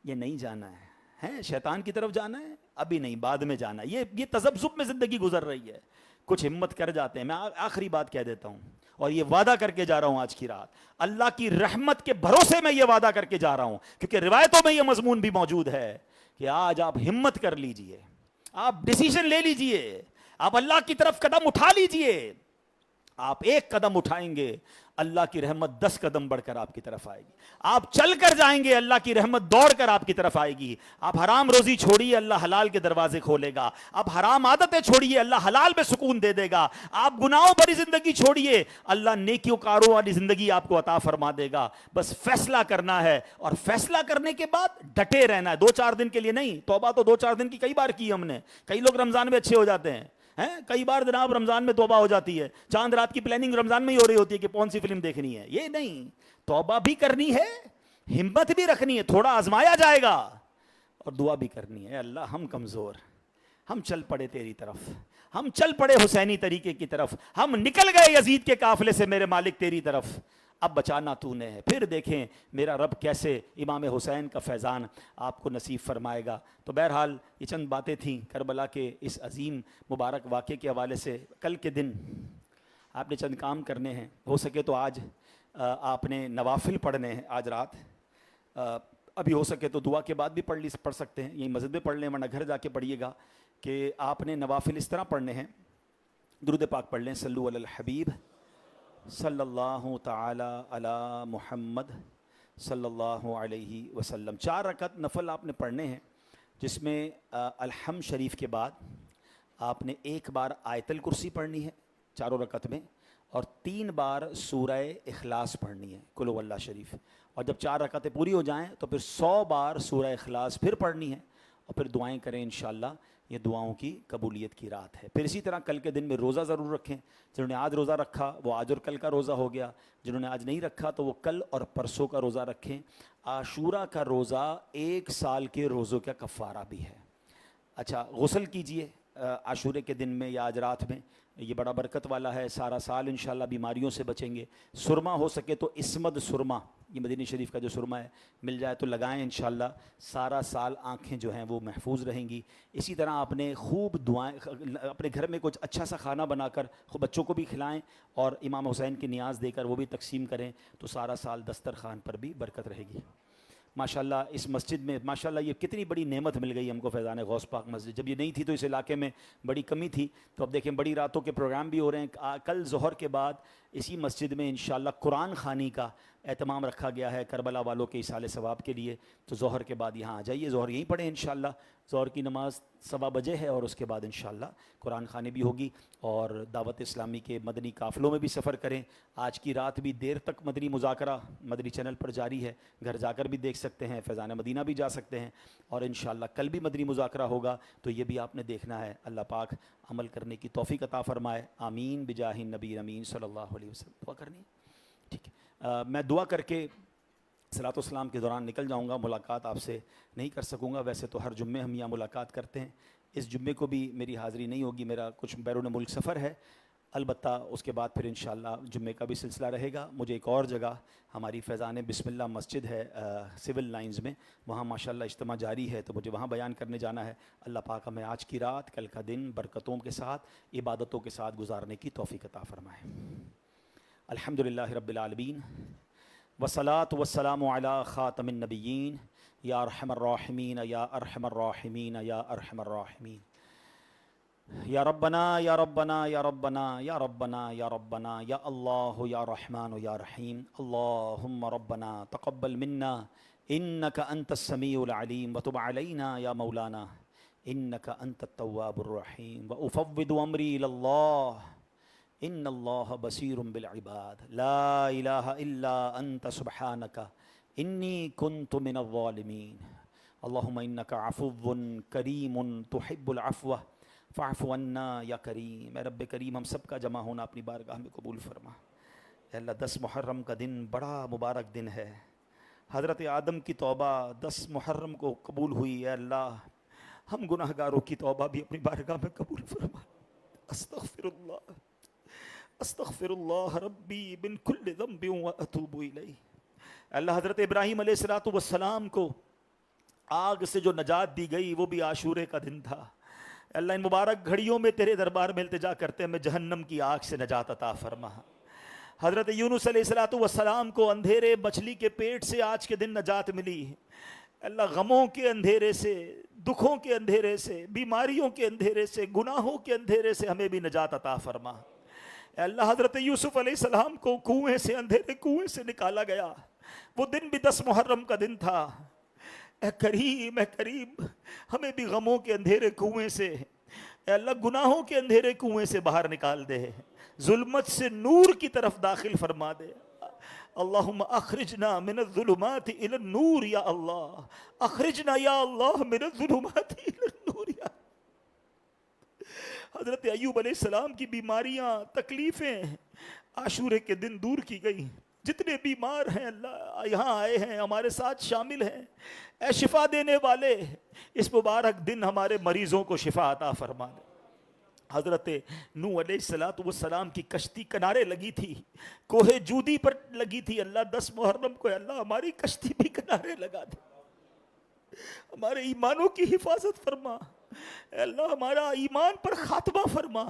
یا نہیں جانا ہے؟ شیطان کی طرف جانا ہے؟ ابھی نہیں، بعد میں جانا ہے. یہ تذبذب میں زندگی گزر رہی ہے. کچھ ہمت کر جاتے ہیں. میں آخری بات کہہ دیتا ہوں اور یہ وعدہ کر کے جا رہا ہوں آج کی رات، اللہ کی رحمت کے بھروسے میں یہ وعدہ کر کے جا رہا ہوں، کیونکہ روایتوں میں یہ مضمون بھی موجود ہے کہ آج آپ ہمت کر لیجئے، آپ ڈیسیژن لے لیجئے، آپ اللہ کی طرف قدم اٹھا لیجئے. آپ ایک قدم اٹھائیں گے اللہ کی رحمت 10 قدم بڑھ کر آپ کی طرف آئے گی. آپ چل کر جائیں گے اللہ کی رحمت دوڑ کر آپ کی طرف آئے گی. آپ حرام روزی چھوڑیے اللہ حلال کے دروازے کھولے گا. آپ حرام عادتیں چھوڑیے اللہ حلال میں سکون دے دے گا. آپ گناہوں بھری زندگی چھوڑیے اللہ نیکیوں کاروں والی زندگی آپ کو عطا فرما دے گا. بس فیصلہ کرنا ہے، اور فیصلہ کرنے کے بعد ڈٹے رہنا ہے. 2-4 دن کے لیے نہیں. توبہ تو 2-4 دن کی کئی بار کی ہم نے. کئی لوگ رمضان میں اچھے ہو جاتے ہیں، کئی بار جناب رمضان میں توبہ ہو جاتی ہے. چاند رات کی پلاننگ رمضان میں ہی ہو رہی ہوتی ہے کہ کون سی فلم دیکھنی ہے. یہ نہیں، توبہ بھی کرنی ہے، ہمت بھی رکھنی ہے، تھوڑا آزمایا جائے گا، اور دعا بھی کرنی ہے. اللہ ہم کمزور، ہم چل پڑے تیری طرف، ہم چل پڑے حسینی طریقے کی طرف، ہم نکل گئے یزید کے قافلے سے میرے مالک تیری طرف. اب بچانا تو نے ہے. پھر دیکھیں میرا رب کیسے امام حسین کا فیضان آپ کو نصیب فرمائے گا. تو بہرحال یہ چند باتیں تھیں کربلا کے اس عظیم مبارک واقعے کے حوالے سے. کل کے دن آپ نے چند کام کرنے ہیں، ہو سکے تو آج آپ نے نوافل پڑھنے ہیں آج رات. ابھی ہو سکے تو دعا کے بعد بھی پڑھ سکتے ہیں، یہی مسجد میں پڑھ لیں، ورنہ گھر جا کے پڑھیے گا. کہ آپ نے نوافل اس طرح پڑھنے ہیں، درود پاک پڑھ لیں، صلو علی الحبیب صلی اللہ تعالی علی محمد صلی اللہ علیہ وسلم. 4 رکعت نفل آپ نے پڑھنے ہیں، جس میں الحمد شریف کے بعد آپ نے 1 بار آیت الکرسی پڑھنی ہے چاروں رکعت میں، اور 3 بار سورہ اخلاص پڑھنی ہے، قل هو اللہ شریف. اور جب 4 رکعتیں پوری ہو جائیں تو پھر 100 بار سورہ اخلاص پھر پڑھنی ہے، اور پھر دعائیں کریں انشاءاللہ. یہ دعاؤں کی قبولیت کی رات ہے. پھر اسی طرح کل کے دن میں روزہ ضرور رکھیں. جنہوں نے آج روزہ رکھا وہ آج اور کل کا روزہ ہو گیا، جنہوں نے آج نہیں رکھا تو وہ کل اور پرسوں کا روزہ رکھیں. عاشورہ کا روزہ 1 سال کے روزوں کا کفارہ بھی ہے. اچھا، غسل کیجئے عاشورے کے دن میں یا آج رات میں، یہ بڑا برکت والا ہے. سارا سال انشاءاللہ بیماریوں سے بچیں گے. سرما ہو سکے تو اسمد سرما، یہ مدینہ شریف کا جو سرما ہے، مل جائے تو لگائیں انشاءاللہ. سارا سال آنکھیں جو ہیں وہ محفوظ رہیں گی. اسی طرح آپ نے خوب دعائیں، اپنے گھر میں کچھ اچھا سا کھانا بنا کر خوب بچوں کو بھی کھلائیں، اور امام حسین کی نیاز دے کر وہ بھی تقسیم کریں، تو سارا سال دسترخوان پر بھی برکت رہے گی. ماشاءاللہ اس مسجد میں ماشاءاللہ یہ کتنی بڑی نعمت مل گئی ہم کو، فیضان غوث پاک مسجد. جب یہ نہیں تھی تو اس علاقے میں بڑی کمی تھی. تو اب دیکھیں بڑی راتوں کے پروگرام بھی ہو رہے ہیں. کل ظہر کے بعد اسی مسجد میں انشاءاللہ قرآن خوانی کا اہتمام رکھا گیا ہے کربلا والوں کے ایصال ثواب کے لیے، تو ظہر کے بعد یہاں آ جائیے، ظہر یہیں پڑھیں انشاءاللہ۔ ظہر کی نماز 1:15 بجے ہے، اور اس کے بعد انشاءاللہ قرآن خوانی بھی ہوگی، اور دعوت اسلامی کے مدنی قافلوں میں بھی سفر کریں۔ آج کی رات بھی دیر تک مدنی مذاکرہ مدنی چینل پر جاری ہے، گھر جا کر بھی دیکھ سکتے ہیں، فیضان مدینہ بھی جا سکتے ہیں، اور انشاءاللہ کل بھی مدنی مذاکرہ ہوگا، تو یہ بھی آپ نے دیکھنا ہے۔ اللہ پاک عمل کرنے کی توفیق عطا فرمائے، آمین بجاہ النبی امین صلی اللہ علیہ وسلم۔ دعا کرنی ہے، ٹھیک ہے۔ میں دعا کر کے صلاۃ والسلام کے دوران نکل جاؤں گا، ملاقات آپ سے نہیں کر سکوں گا۔ ویسے تو ہر جمعے ہم یہاں ملاقات کرتے ہیں، اس جمعے کو بھی میری حاضری نہیں ہوگی، میرا کچھ بیرون ملک سفر ہے، البتہ اس کے بعد پھر انشاءاللہ جمعے کا بھی سلسلہ رہے گا۔ مجھے ایک اور جگہ ہماری فیضان بسم اللہ مسجد ہے سول لائنز میں، وہاں ماشاءاللہ اجتماع جاری ہے، تو مجھے وہاں بیان کرنے جانا ہے۔ اللہ پاک ہمیں آج کی رات، کل کا دن برکتوں کے ساتھ، عبادتوں کے ساتھ گزارنے کی توفیق عطا فرمائے۔ الحمدللہ رب العالمین، والصلاة والسلام علی خاتم النبیین، یا ارحم الراحمین یا ارحم الراحمین یا ارحم الراحمین۔ یا ربنا یا ربنا یا ربنا یا ربنا یا ربنا یا اللہ یا رحمان یا رحیم۔ اللہم ربنا تقبل منا انک انت السمیع العلیم وتب علینا یا مولانا انک انت التواب الرحیم، وافوض امری الی اللہ ان اللہ بصیر بالعباد، لا الہ الا انت سبحانک انی کنت من الظالمین۔ اللہم انک عفو کریم تحب العفو فاعف عنا یا کریم۔ اے رب کریم، ہم سب کا جمع ہونا اپنی بارگاہ میں قبول فرما۔ اے اللہ، 10 محرم کا دن بڑا مبارک دن ہے، حضرت آدم کی توبہ 10 محرم کو قبول ہوئی۔ اے اللہ، ہم گناہ گاروں کی توبہ بھی اپنی بارگاہ میں قبول فرما۔ استغفر اللہ ربی من کل ذنب واتوب الیہ۔ اللہ، حضرت ابراہیم علیہ السلام کو آگ سے جو نجات دی گئی وہ بھی عاشورے کا دن تھا۔ اللہ، ان مبارک گھڑیوں میں تیرے دربار میں التجا کرتے ہیں، میں جہنم کی آگ سے نجات عطا فرما۔ حضرت یونس علیہ السلام کو اندھیرے مچھلی کے پیٹ سے آج کے دن نجات ملی۔ اللہ، غموں کے اندھیرے سے، دکھوں کے اندھیرے سے، بیماریوں کے اندھیرے سے، گناہوں کے اندھیرے سے ہمیں بھی نجات عطا فرما۔ اے اللہ، حضرت یوسف علیہ السلام کو کنویں سے، اندھیرے کنویں سے نکالا گیا، وہ دن بھی 10 محرم کا دن تھا۔ اے کریم، اے کریم، ہمیں بھی غموں کے اندھیرے کنویں سے، اے اللہ گناہوں کے اندھیرے کنویں سے باہر نکال دے، ظلمت سے نور کی طرف داخل فرما دے۔ اللہم اخرجنا من الظلمات الى النور یا اللہ، اخرجنا یا اللہ من الظلمات الى النور یا۔ حضرت ایوب علیہ السلام کی بیماریاں، تکلیفیں عاشورے کے دن دور کی گئی۔ جتنے بیمار ہیں اللہ یہاں آئے ہیں، ہمارے ساتھ شامل ہیں، اے شفا دینے والے، اس مبارک دن ہمارے مریضوں کو شفا عطا فرما دے۔ حضرت نوح علیہ السلام کی کشتی کنارے لگی تھی، کوہ جودی پر لگی تھی۔ اللہ، 10 محرم کو اللہ ہماری کشتی بھی کنارے لگا دے، ہمارے ایمانوں کی حفاظت فرما۔ اے اللہ، ہمارا ایمان پر خاتمہ فرما،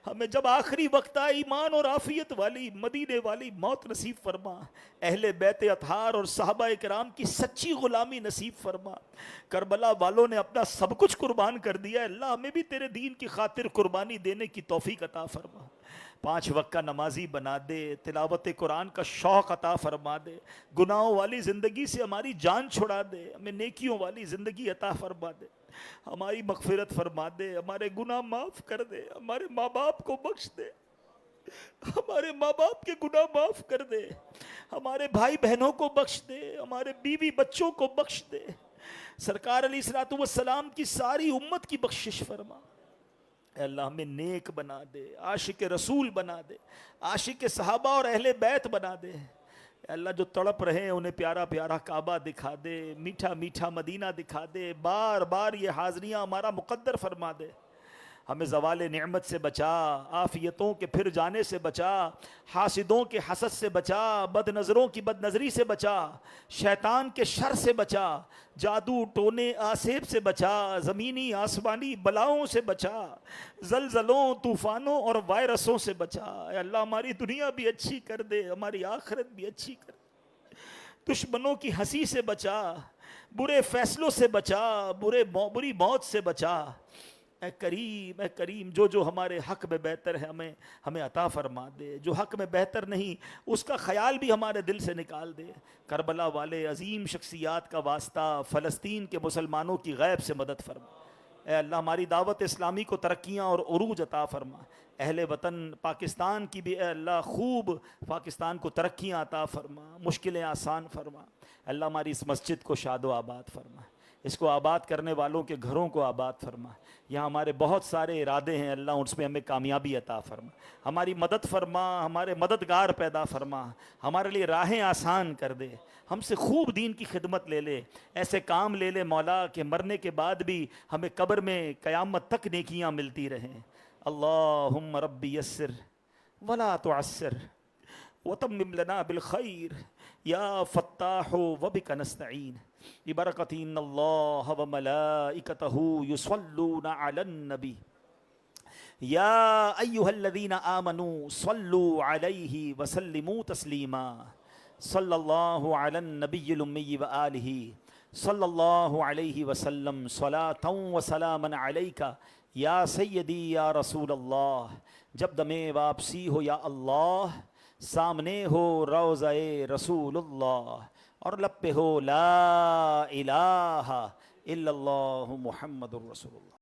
ہمیں جب آخری وقت آئے ایمان اور عافیت والی، مدینے والی موت نصیب فرما۔ اہل بیت اطہار اور صحابہ کرام کی سچی غلامی نصیب فرما۔ کربلا والوں نے اپنا سب کچھ قربان کر دیا، اللہ ہمیں بھی تیرے دین کی خاطر قربانی دینے کی توفیق عطا فرما۔ 5 وقت کا نمازی بنا دے، تلاوت قرآن کا شوق عطا فرما دے، گناہوں والی زندگی سے ہماری جان چھڑا دے، ہمیں نیکیوں والی زندگی عطا فرما دے، ہماری مغفرت فرما دے، ہمارے گناہ معاف کر دے، ہمارے ماں باپ کو بخش دے، ہمارے ماں باپ کے گناہ معاف کر دے، ہمارے بھائی بہنوں کو بخش دے، ہمارے بیوی بچوں کو بخش دے۔ سرکار علیہ السلام کی ساری امت کی بخشش فرما۔ اے اللہ، ہمیں نیک بنا دے، عاشق رسول بنا دے، عاشق صحابہ اور اہل بیت بنا دے۔ اے اللہ، جو تڑپ رہے ہیں انہیں پیارا پیارا کعبہ دکھا دے، میٹھا میٹھا مدینہ دکھا دے، بار بار یہ حاضریاں ہمارا مقدر فرما دے۔ ہمیں زوال نعمت سے بچا، عافیتوں کے پھر جانے سے بچا، حاسدوں کے حسد سے بچا، بد نظروں کی بد نظری سے بچا، شیطان کے شر سے بچا، جادو ٹونے آسیب سے بچا، زمینی آسمانی بلاؤں سے بچا، زلزلوں طوفانوں اور وائرسوں سے بچا۔ اے اللہ، ہماری دنیا بھی اچھی کر دے، ہماری آخرت بھی اچھی کر دے، دشمنوں کی ہنسی سے بچا، برے فیصلوں سے بچا، بری موت سے بچا۔ اے کریم اے کریم، جو جو ہمارے حق میں بہتر ہے ہمیں عطا فرما دے، جو حق میں بہتر نہیں اس کا خیال بھی ہمارے دل سے نکال دے۔ کربلا والے عظیم شخصیات کا واسطہ، فلسطین کے مسلمانوں کی غیب سے مدد فرما۔ اے اللہ ہماری دعوت اسلامی کو ترقیاں اور عروج عطا فرما۔ اہل وطن پاکستان کی بھی اے اللہ خوب پاکستان کو ترقیاں عطا فرما، مشکلیں آسان فرما۔ اللہ ہماری اس مسجد کو شاد و آباد فرما، اس کو آباد کرنے والوں کے گھروں کو آباد فرما۔ یہاں ہمارے بہت سارے ارادے ہیں اللہ، اس میں ہمیں کامیابی عطا فرما، ہماری مدد فرما، ہمارے مددگار پیدا فرما، ہمارے لیے راہیں آسان کر دے، ہم سے خوب دین کی خدمت لے لے، ایسے کام لے لے مولا کہ مرنے کے بعد بھی ہمیں قبر میں قیامت تک نیکیاں ملتی رہیں۔ اللہم رب یسر ولا تعسر وتمم لنا بالخیر یا فتاح وبک نستعین ببرکۃ ان اللہ وملائکتہ یصلون علی النبی یا ایہا الذین آمنوا صلوا علیہ وسلموا تسلیما صلی اللہ علی النبی الامی وآلہ صلی اللہ علیہ وسلم صلاۃ وسلاما علیک یا سیدی یا رسول اللہ۔ جب دم واپسی ہو یا اللہ، سامنے ہو روضہ رسول اللہ، اور لب پہ ہو لا الہ الا اللہ محمد الرسول اللہ۔